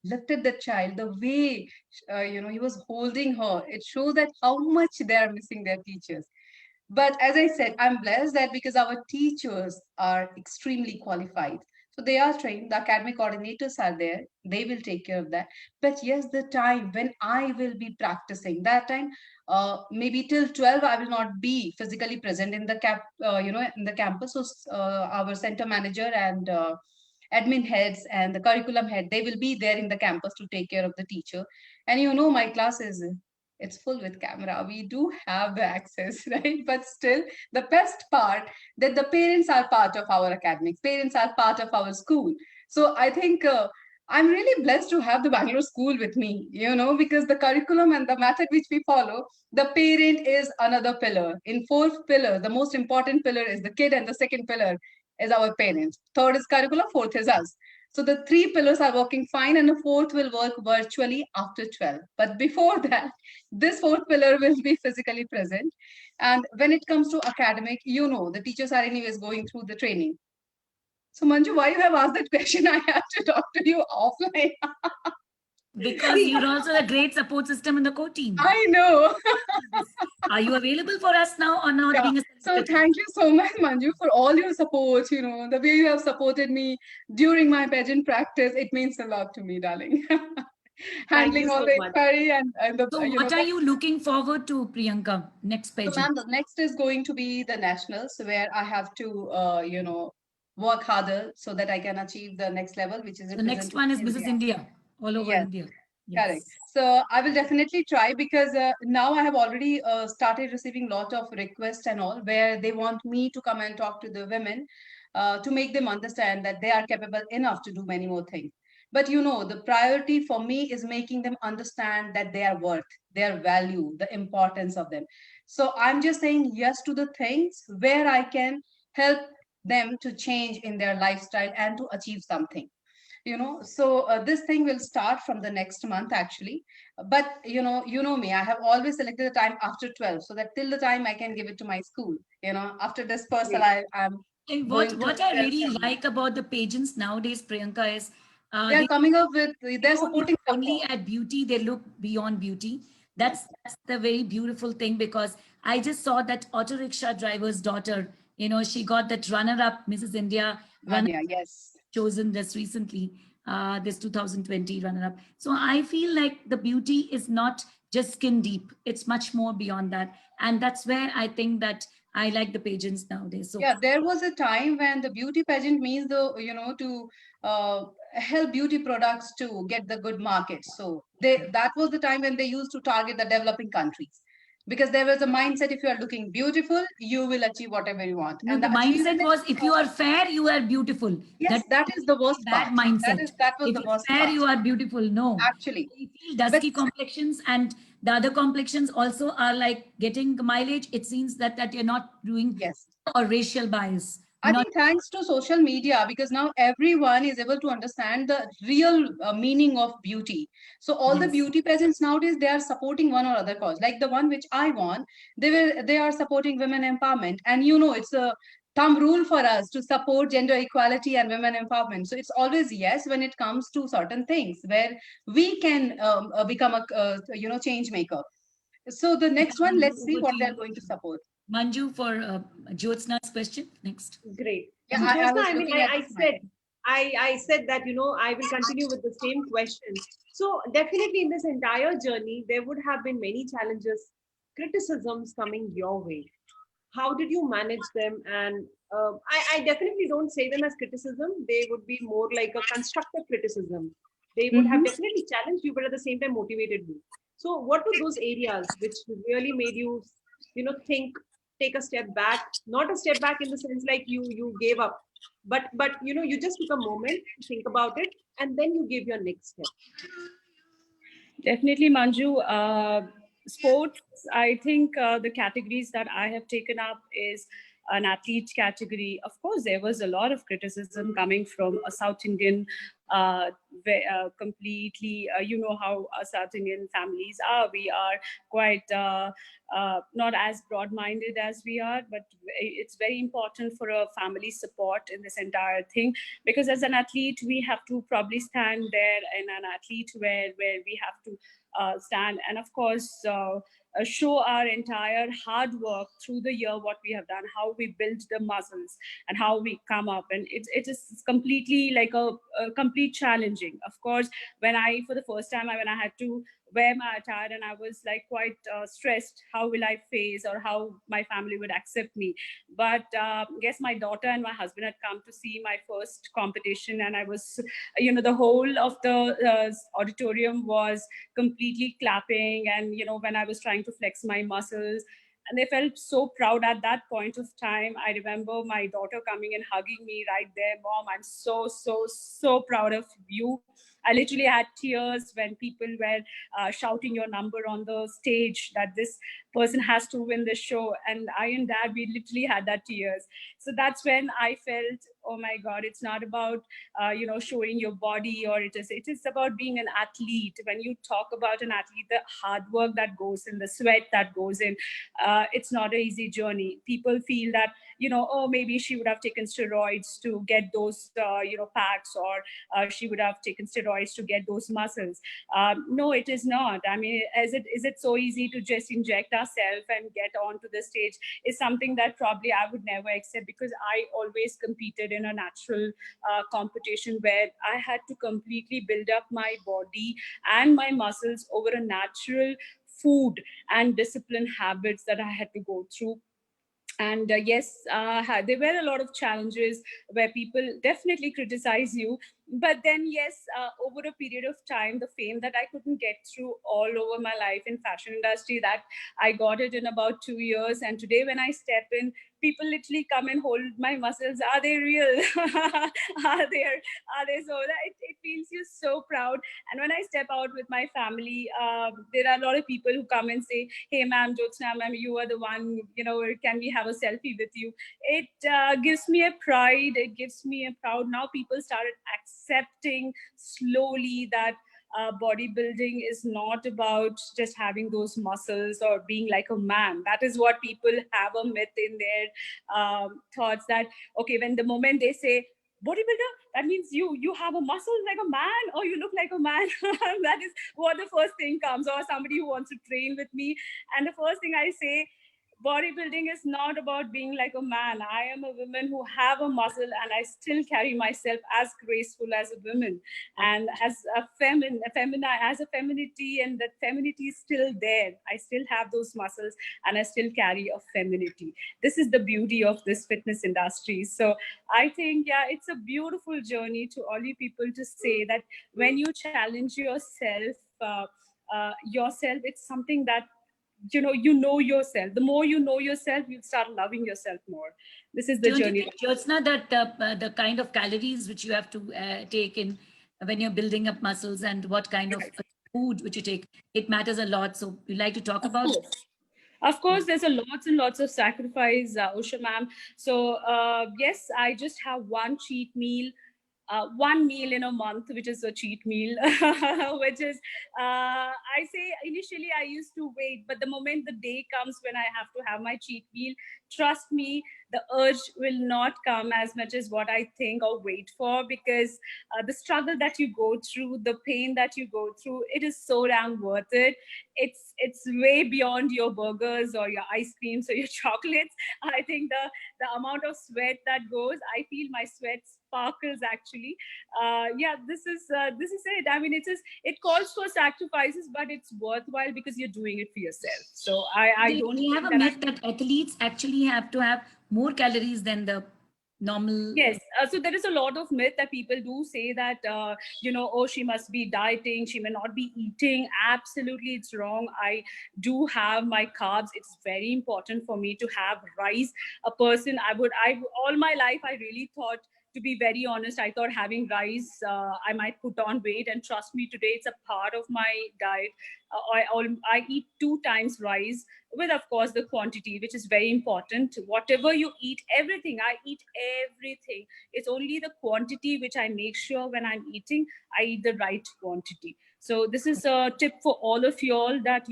lifted the child, the way he was holding her, it shows that how much they are missing their teachers. But as I said, I'm blessed that because our teachers are extremely qualified. So they are trained, the academic coordinators are there, they will take care of that. But yes, the time when I will be practicing, that time, maybe till 12, I will not be physically present in the in the campus. So our center manager and admin heads and the curriculum head, they will be there in the campus to take care of the teacher. And my class it's full with camera. We do have the access, right? But still, the best part that the parents are part of our academics. Parents are part of our school. So I think I'm really blessed to have the Bangalore school with me, because the curriculum and the method which we follow, the parent is another pillar. In fourth pillar, the most important pillar is the kid, and the second pillar is our parents. Third is curriculum, fourth is us. So the three pillars are working fine, and the fourth will work virtually after 12. But before that, this fourth pillar will be physically present. And when it comes to academic, the teachers are anyways going through the training. So Manju, why you have asked that question? I have to talk to you offline. Because you're also a great support system in the core team. I know. Are you available for us now or not? Yeah. Being a So thank you so much, Manju, for all your support. The way you have supported me during my pageant practice, it means a lot to me, darling. Handling you all so the much. inquiry and the So what are you looking forward to, Priyanka? Next So, pageant. ma'am, the next is going to be the nationals, where I have to, work harder so that I can achieve the next level, which is The next one is Mrs. India, all over Yes. India. Correct. Yes. So I will definitely try, because now I have already started receiving lot of requests and all, where they want me to come and talk to the women to make them understand that they are capable enough to do many more things. But the priority for me is making them understand that they are worth, their value, the importance of them. So I'm just saying yes to the things where I can help them to change in their lifestyle and to achieve something. So this thing will start from the next month, actually. But me, I have always selected the time after 12, so that till the time I can give it to my school. After dispersal, I'm And going what to I their really family. like about the pageants nowadays, Priyanka, is They are they coming up with, they're don't look supporting only support. at beauty, they look beyond beauty. Yes. That's the very beautiful thing, because I just saw that auto rickshaw driver's daughter, she got that runner-up, Mrs. India runner Nadia, yes. chosen just recently, this 2020 runner-up. So I feel like the beauty is not just skin deep; it's much more beyond that, and that's where I think that I like the pageants nowadays. So Yeah, there was a time when the beauty pageant means to help beauty products to get the good market. So that was the time when they used to target the developing countries, because there was a mindset: if you are looking beautiful, you will achieve whatever you want. no, And the the mindset achievement, was if you are fair, you are beautiful. yes, that is the worst Bad part. mindset. That was If the you're worst fair, part, you are beautiful. No. actually. I feel But dusky complexions and the other complexions also are like getting mileage. It seems that you're not doing yes, or racial bias. You're I not think thanks to social media, because now everyone is able to understand the real meaning of beauty. So all the yes. beauty pageants nowadays, they are supporting one or other cause. Like the one which I won, they are supporting women empowerment, and it's a thumb rule for us to support gender equality and women empowerment. So it's always yes when it comes to certain things where we can become a change maker. So the next one, let's see Over what to they are you, going to support. Manju, for Jyotsna's question. Next. Great. Yeah, So I Jyotsna, was I mean, looking at the slide. I said that, I will continue with the same question. So definitely in this entire journey, there would have been many challenges, criticisms coming your way. How did you manage them? And I definitely don't say them as criticism. They would be more like a constructive criticism. They would have Mhm. definitely challenged you, but at the same time motivated you. So what were those areas which really made you, think, take a step back? Not a step back in the sense like you gave up, but you just took a moment to think about it, and then you gave your next step. Definitely, Manju. Sports, I think the categories that I have taken up is an athlete category. Of course, there was a lot of criticism coming from a South Indian, completely, you know how South Indian families are. We are quite not as broad-minded as we are, but it's very important for a family support in this entire thing, because as an athlete we have to probably stand there in an athlete where we have to stand, and of course show our entire hard work through the year, what we have done, how we build the muscles and how we come up. And it is completely like a complete challenging. Of course, when I for the first time when I had to wear my attire, and I was like quite stressed, how will I face, or how my family would accept me. But guess my daughter and my husband had come to see my first competition, and I was, the whole of the auditorium was completely clapping, and when I was trying to flex my muscles, and they felt so proud at that point of time. I remember my daughter coming and hugging me right there. Mom, I'm so proud of you. I literally had tears when people were shouting your number on the stage that this person has to win the show. And I and Dad, we literally had that tears. So that's when I felt, oh my God, it's not about showing your body, or it is about being an athlete. When you talk about an athlete, the hard work that goes in, the sweat that goes in, it's not an easy journey. People feel that, oh, maybe she would have taken steroids to get those packs, or she would have taken steroids to get those muscles. No, it is not. I mean, is it so easy to just inject ourselves and get onto the stage? Is something that probably I would never accept, because I always competed in a natural competition where I had to completely build up my body and my muscles over a natural food and discipline habits that I had to go through. And yes, there were a lot of challenges where people definitely criticize you. But then, yes, over a period of time, the fame that I couldn't get through all over my life in fashion industry, that I got it in about 2 years. And today when I step in, people literally come and hold my muscles. Are they real? Are they so? It feels you so proud. And when I step out with my family, there are a lot of people who come and say, hey, ma'am, Jyotsna, ma'am, you are the one, can we have a selfie with you? It gives me a pride. It gives me a proud. Now people started accepting slowly that bodybuilding is not about just having those muscles or being like a man. That is what people have a myth in their thoughts, that, okay, when the moment they say bodybuilder, that means you have a muscle like a man, or you look like a man. That is what the first thing comes, or somebody who wants to train with me. And the first thing I say, bodybuilding is not about being like a man. I am a woman who have a muscle, and I still carry myself as graceful as a woman, and as a as a femininity, and that femininity is still there. I still have those muscles, and I still carry a femininity. This is the beauty of this fitness industry. So I think, yeah, it's a beautiful journey to all you people to say that when you challenge yourself, it's something that you know yourself. The more you know yourself, you start loving yourself more. This is the Don't you journey. think, Jyotsna, that the kind of calories which you have to take in when you're building up muscles, and what kind of food which you take, it matters a lot. So you like to talk about it? Of course, there's a lots and lots of sacrifice, Usha ma'am. So yes, I just have one meal in a month, which is a cheat meal, which is, I say initially I used to wait, but the moment the day comes when I have to have my cheat meal, trust me, the urge will not come as much as what I think or wait for, because the struggle that you go through, the pain that you go through, it is so damn worth it. It's way beyond your burgers or your ice creams or your chocolates. I think the amount of sweat that goes, I feel my sweat sparkles actually. Yeah, this is it. I mean, it calls for sacrifices, but it's worthwhile because you're doing it for yourself. So I don't. We have a myth that athletes actually have to have more calories than the normal. Yes, so there is a lot of myth that people do say that oh, she must be dieting, she may not be eating. Absolutely, it's wrong. I do have my carbs. It's very important for me to have rice. I all my life I really thought, to be very honest, I thought having rice, I might put on weight. And trust me, today it's a part of my diet. I eat 2 times rice, with, of course, the quantity, which is very important. Whatever you eat, everything, I eat everything. It's only the quantity which I make sure when I'm eating, I eat the right quantity. So this is a tip for all of you all, that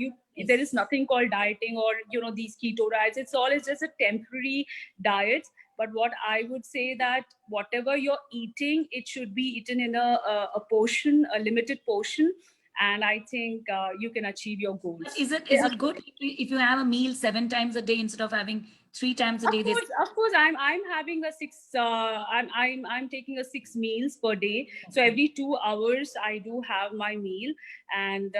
there is nothing called dieting or these keto diets. It's just a temporary diet. But what I would say, that whatever you're eating, it should be eaten in a portion, a limited portion. And I think you can achieve your goals. Is it good if you have a meal 7 times a day instead of having 3 times a day? Of course, I'm having a 6. I'm taking a 6 meals per day. So every 2 hours, I do have my meal. And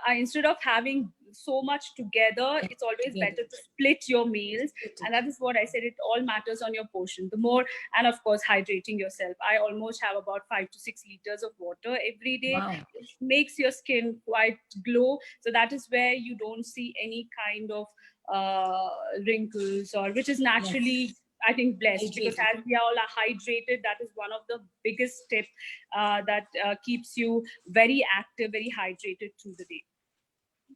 instead of having so much together, it's always better to split your meals. And that is what I said. It all matters on your portion. The more, and of course, hydrating yourself. I almost have about 5 to 6 liters of water every day. Wow. It makes your skin quite glow. So that is where you don't see any kind of wrinkles, or which is naturally I think blessed, because Hydrated. as we all are hydrated, that is one of the biggest tips that keeps you very active, very hydrated through the day.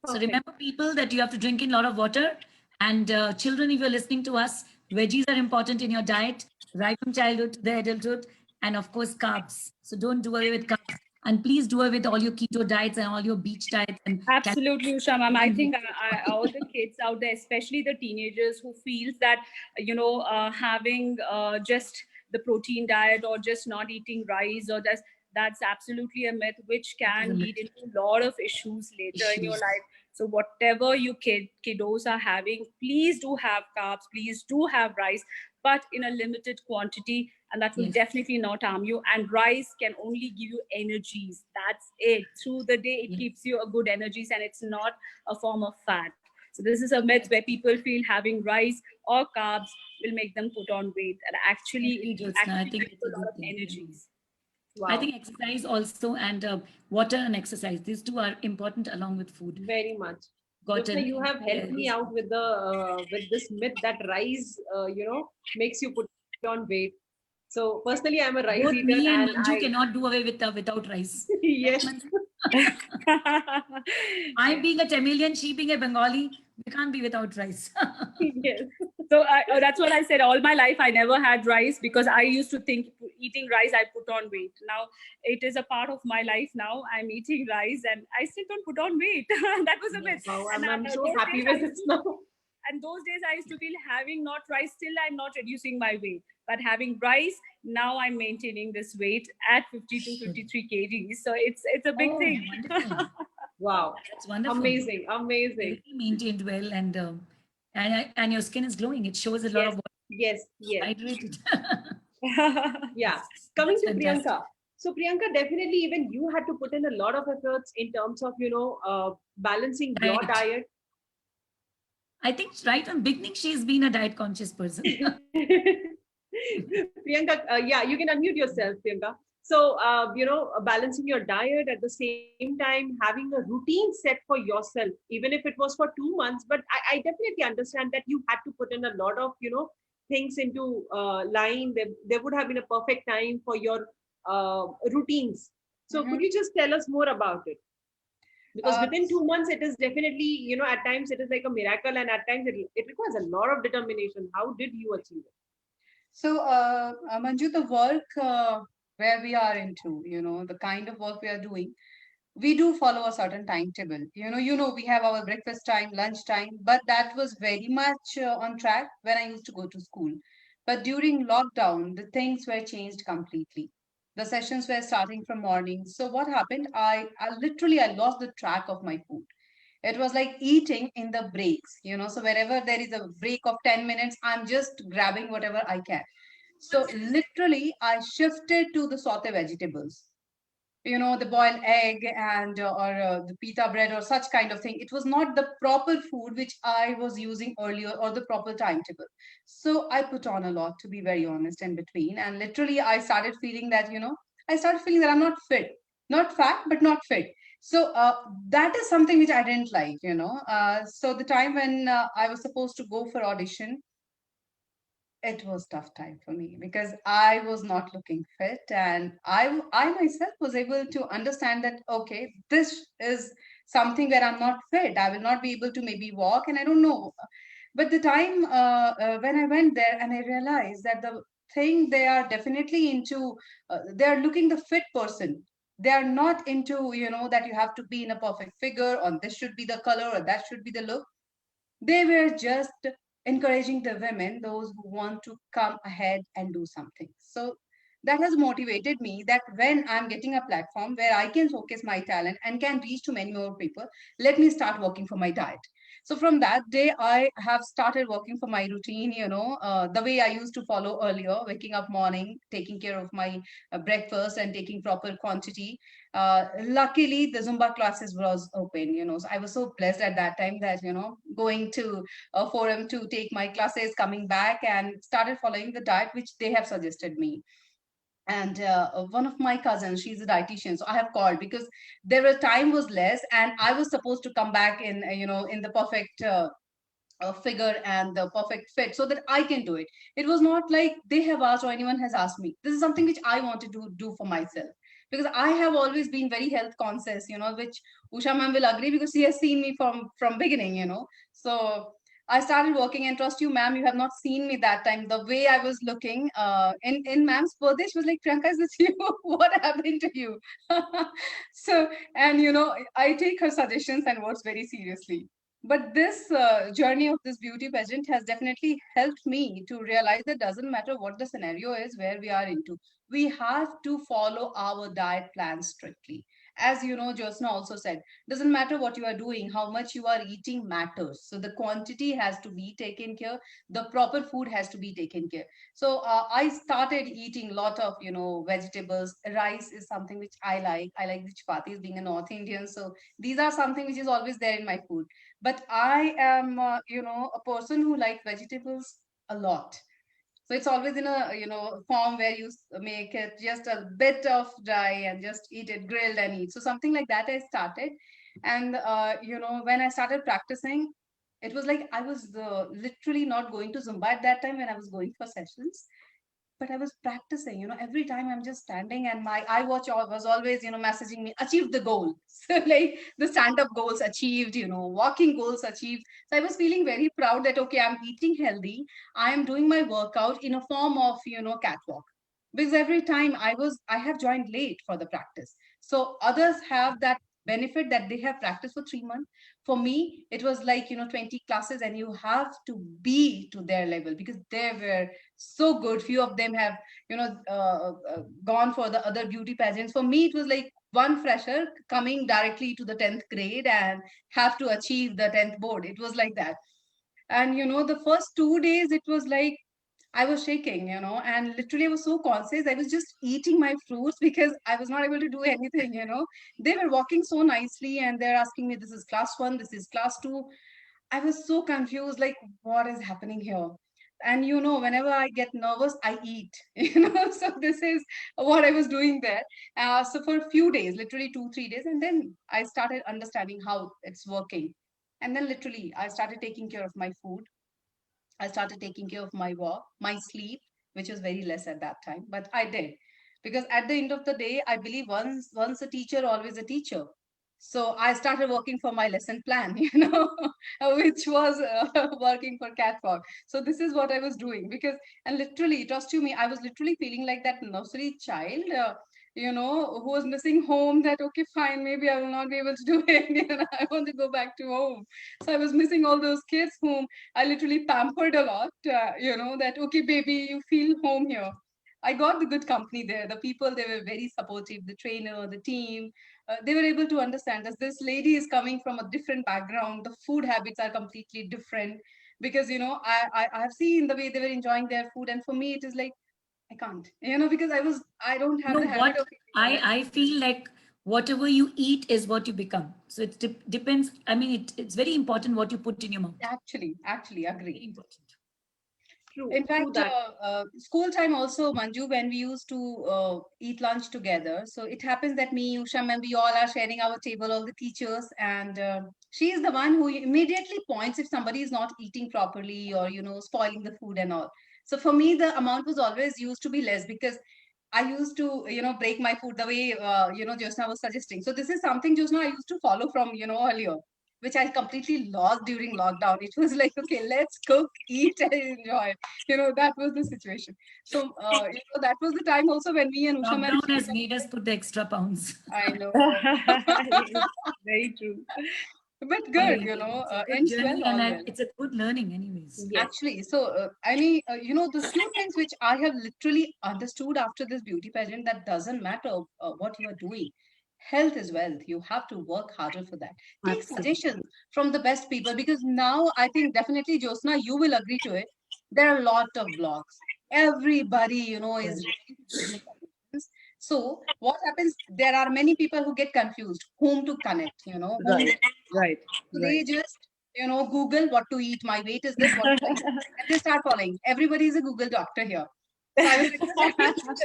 So Perfect. remember, people, that you have to drink in a lot of water. And children, if you're listening to us, veggies are important in your diet, right from childhood to the adulthood, and of course, carbs. So don't do away with carbs. And please do away with all your keto diets and all your beach diets and Absolutely, Usha ma'am. I think all the kids out there, especially the teenagers who feels that, having just the protein diet or just not eating rice, or that's absolutely a myth, which can lead into a lot of issues later in your issues. life. So whatever you kiddos are having, please do have carbs, please do have rice, but in a limited quantity, and that will Yes. definitely not harm you. And rice can only give you energies. That's it. Through the day, it Yes. keeps you a good energies, and it's not a form of fat. So this is a myth where people feel having rice or carbs will make them put on weight, and actually Agree, it Jyotsna. I actually think gives it's a a lot good of thing. energies. I Wow. think exercise also, and water and exercise, these two are important along with food. Very much. Got Jyotsna, an you have helped me out with the with this myth that rice, makes you put on weight. So personally, I'm a rice both eater, me and and Manju I cannot do away with without rice. yes, I being a Tamilian, she being a Bengali, we can't be without rice. yes. So that's what I said. All my life, I never had rice because I used to think eating rice, I put on weight. Now it is a part of my life. Now I'm eating rice, and I still don't put on weight. That was a myth. Wow, And I'm so those happy days I with used this to, now. and those days I used to feel having not rice, still I'm not reducing my weight. But having rice, now I'm maintaining this weight at 52, 53 kgs. So it's a big Oh, thing. wonderful. Wow, That's wonderful. amazing, amazing. Very maintained well, and your skin is glowing. It shows a lot Yes, of yes, yes. hydrated. Yeah. Coming That's to fantastic. Priyanka. So Priyanka, definitely even you had to put in a lot of efforts in terms of, balancing your Diet. diet. I think right from beginning, she's been a diet conscious person. Priyanka, yeah, you can unmute yourself, Priyanka. So, balancing your diet at the same time, having a routine set for yourself, even if it was for 2 months. But I definitely understand that you had to put in a lot of, things into line. There would have been a perfect time for your routines. So, could Mhm. you just tell us more about it? Because Uh, within 2 months, it is definitely, at times it is like a miracle, and at times it requires a lot of determination. How did you achieve it? So, Manju, the work where we are into, the kind of work we are doing, we do follow a certain timetable. We have our breakfast time, lunch time, but that was very much on track when I used to go to school. But during lockdown, the things were changed completely. The sessions were starting from morning. So what happened? I lost the track of my food. It was like eating in the breaks. So wherever there is a break of 10 minutes, I'm just grabbing whatever I can. So literally, I shifted to the saute vegetables, the boiled egg and the pita bread or such kind of thing. It was not the proper food which I was using earlier or the proper timetable. So I put on a lot, to be very honest, in between. And literally, I started feeling that I'm not fit, not fat, but not fit. So that is something which I didn't like. So the time when I was supposed to go for audition, it was tough time for me because I was not looking fit, and I myself was able to understand that okay, this is something where I'm not fit. I will not be able to maybe walk, and I don't know. But the time when I went there and I realized that the thing they are definitely into, they are looking the fit person. They are not into that you have to be in a perfect figure, or this should be the color, or that should be the look. They were just encouraging the women, those who want to come ahead and do something. So that has motivated me that when I'm getting a platform where I can showcase my talent and can reach to many more people, let me start working for my diet. So from that day, I have started working for my routine, the way I used to follow earlier, waking up morning, taking care of my breakfast and taking proper quantity. Luckily the Zumba classes was open. So I was so blessed at that time that going to a forum to take my classes, coming back and started following the diet which they have suggested me. And one of my cousins, she's a dietitian, so I have called because there was time was less and I was supposed to come back in in the perfect figure and the perfect fit so that I can do it. It was not like they have asked or anyone has asked me. This is something which I wanted to do for myself, because I have always been very health conscious, which Usha ma'am will agree because she has seen me from beginning. So I started working, and trust you, ma'am, you have not seen me that time. The way I was looking in ma'am's birthday, she was like, Priyanka, is this you? What happened to you? So, and I take her suggestions and words very seriously. But this journey of this beauty pageant has definitely helped me to realize that doesn't matter what the scenario is where we are into, we have to follow our diet plan strictly. As Josna also said, doesn't matter what you are doing, how much you are eating matters. So the quantity has to be taken care, the proper food has to be taken care. So I started eating a lot of vegetables. Rice is something which I like the chapatis, being a North Indian, so these are something which is always there in my food. But I am a person who like vegetables a lot. So it's always in a form where you make it just a bit of dry and just eat it grilled and eat. So something like that I started. And when I started practicing, it was like I was literally not going to Zumba at that time when I was going for sessions, but I was practicing, every time I'm just standing and my iWatch was always, messaging me, achieve the goal. So like the stand-up goals achieved, walking goals achieved. So I was feeling very proud that, okay, I'm eating healthy. I am doing my workout in a form of, catwalk. Because every time I have joined late for the practice. So others have that benefit that they have practiced for 3 months. For me, it was like, 20 classes and you have to be to their level because they were so good. Few of them have gone for the other beauty pageants. For me, it was like one fresher coming directly to the 10th grade and have to achieve the 10th board. It was like that. And the first 2 days it was like I was shaking, and literally I was so conscious. I was just eating my fruits because I was not able to do anything. They were walking so nicely and they're asking me, this is class 1, this is class 2. I was so confused, like, what is happening here? And whenever I get nervous, I eat, so this is what I was doing there. So for a few days, literally 2, 3 days, and then I started understanding how it's working. And then literally I started taking care of my food. I started taking care of my work, my sleep, which was very less at that time, but I did. Because at the end of the day, I believe once a teacher, always a teacher. So I started working for my lesson plan, which was working for Catwalk. So this is what I was doing because, and literally, trust you me, I was literally feeling like that nursery child, who was missing home. That okay, fine, maybe I will not be able to do it. I want to go back to home. So I was missing all those kids whom I literally pampered a lot. That okay, baby, you feel home here. I got the good company there. The people, they were very supportive. The trainer, the team, they were able to understand that this lady is coming from a different background. The food habits are completely different because I have seen the way they were enjoying their food, and for me it is like I can't, because I don't have You the know habit what? of eating all that. I feel like whatever you eat is what you become. So it depends. I mean, it's very important what you put in your mouth. Actually agree. Very important. True, In true fact, that. school time also, Manju, when we used to eat lunch together. So it happens that me, Usha, and we all are sharing our table, all the teachers, and she is the one who immediately points if somebody is not eating properly or, spoiling the food and all. So for me, the amount was always used to be less because I used to, break my food the way, Josna was suggesting. So this is something, Josna, I used to follow from, earlier, which I completely lost during lockdown. It was like, okay, let's cook, eat, and enjoy. That was the situation. So, that was the time also when me and Usha ma'am Lockdown shared has made us that. put the extra pounds. I know, Yes, very true. but good, Very good. It's a good ends well, journey, and all well. it's a good learning, anyways. Yes. Actually, so I mean, the few things which I have literally understood after this beauty pageant, that doesn't matter what you are doing. Health is wealth. You have to work harder for that. Take Absolutely. suggestions from the best people because now I think definitely, Josna, you will agree to it. There are a lot of blogs. Everybody, is ready to give you suggestions. So what happens? There are many people who get confused whom to connect, whom Right, right, so right. they just, Google what to eat. My weight is this, what to eat. And they start following. Everybody is a Google doctor here. So I would request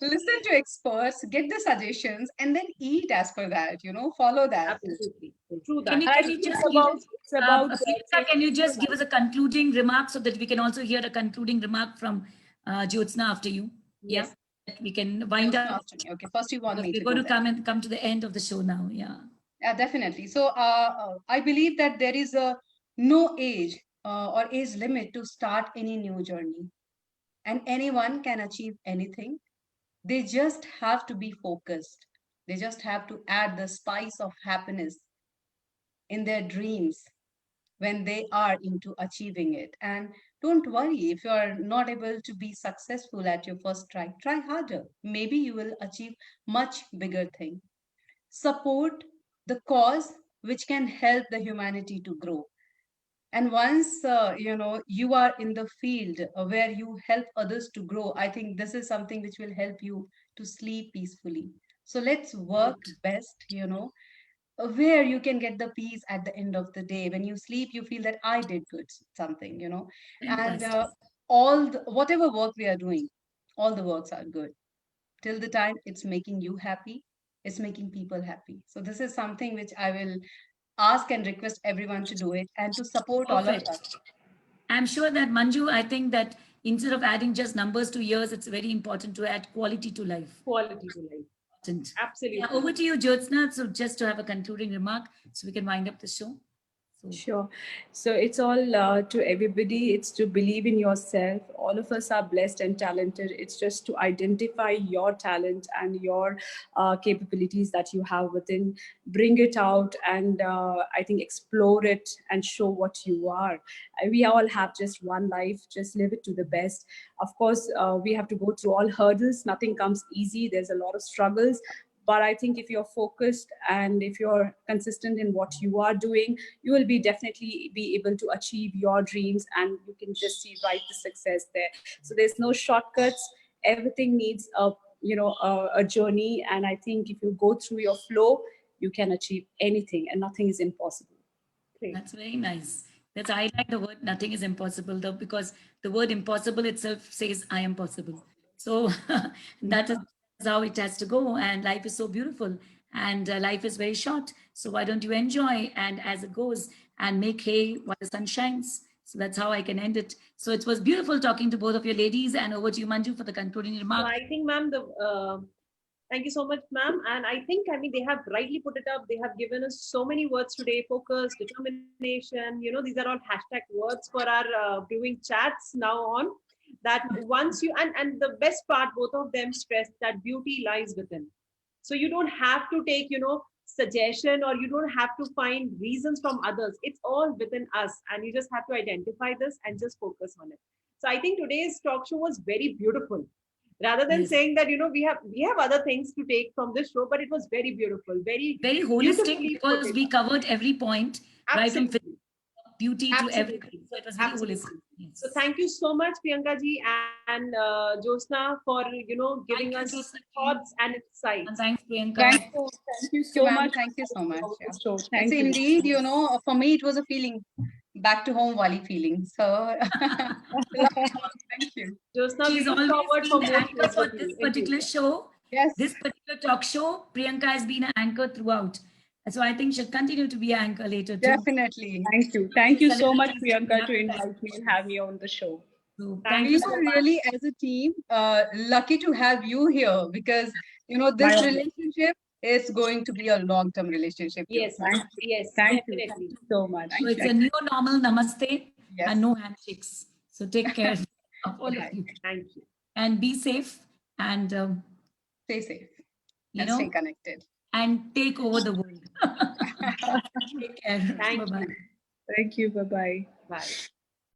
listen to experts, get the suggestions, and then eat as per that. Follow that. Absolutely. True Can that. you, I can you think just it's give, about Priyanka, can you just give us a concluding remark so that we can also hear a concluding remark from Jyotsna after you? Yeah, Yes. that we can wind up. After me. Okay, first you want Because me we're to going go to there. come to the end of the show now. Yeah. Yeah, definitely. So I believe that there is a no age or age limit to start any new journey, and anyone can achieve anything. They just have to be focused. They just have to add the spice of happiness in their dreams when they are into achieving it. And don't worry if you are not able to be successful at your first try. Try harder. Maybe you will achieve much bigger thing. Support the cause which can help the humanity to grow. And once you are in the field where you help others to grow, I think this is something which will help you to sleep peacefully. So let's work best, where you can get the peace at the end of the day. When you sleep, you feel that I did good something, and Fantastic. whatever work we are doing, all the works are good till the time it's making you happy, it's making people happy. So this is something which I will ask and request everyone to do it and to support all of Perfect. us. I'm sure that Manju, I think that instead of adding just numbers to years, it's very important to add quality to life. Quality to life. Important. Absolutely. Yeah, over to you, Jyotsna. So just to have a concluding remark so we can wind up the show. So, Sure. So it's all to everybody. It's to believe in yourself. All of us are blessed and talented. It's just to identify your talent and your capabilities that you have within, bring it out, and I think explore it and show what you are. We all have just one life. Just live it to the best. Of course, we have to go through all hurdles. Nothing comes easy. There's a lot of struggles. But I think if you're focused and if you're consistent in what you are doing, you will be definitely be able to achieve your dreams, and you can just see right the success there. So there's no shortcuts. Everything needs a journey, and I think if you go through your flow, you can achieve anything, and nothing is impossible. Great. that's very nice. That's I like the word nothing is impossible though, because the word impossible itself says I am possible. So that is how it has to go. And life is so beautiful, and life is very short. So why don't you enjoy and as it goes and make hay while the sun shines? So that's how I can end it. So it was beautiful talking to both of your ladies, and over to you, Manju, for the concluding So remark. I think, ma'am, thank you so much, ma'am. And I think, they have rightly put it up. They have given us so many words today: focus, determination. These are all hashtag words for our brewing chats now on. That once you, and the best part, both of them stressed that beauty lies within. So you don't have to take, suggestion, or you don't have to find reasons from others. It's all within us. And you just have to identify this and just focus on it. So I think today's talk show was very beautiful, rather than Yes. saying that we have other things to take from this show, but it was very beautiful, very Very holistic, beautifully because put we it. covered every point, right from Absolutely. beauty to Absolutely. everything. So it was very Absolutely. holistic. Yes. So thank you so much, Priyanka ji and Jyotsna, for giving Thank you, us Jyotsna ji. thoughts and And insights. thanks, Priyanka. Thank you Thank you, so ma'am. much. Thank you so much. for Yeah. the show. It's Thank you. indeed, for me, it was a feeling back to home Wali feeling. So thank you. Jyotsna, we She's look always forward been for the more anchor shows for with this you in particular future. show. Yes. This particular talk show, Priyanka has been an anchor throughout. So I think she'll continue to be an anchor later too. Definitely. Thank you. Thank you so much, Celebrities Priyanka, have to to invite me and have me on the show. So Thank thank We you you so are so much. really, as a team, lucky to have you here because, My this honor. relationship is going to be a long-term relationship. Yes, Thank yes, Thank you. definitely. Thank you so much. So it's a new normal namaste Yes. and no handshakes. So take care of all of Right. you Thank you. and be safe, and Stay safe you and stay know connected. and take over the world. Take care. Thank Bye bye. you. Thank you. Bye-bye. Bye.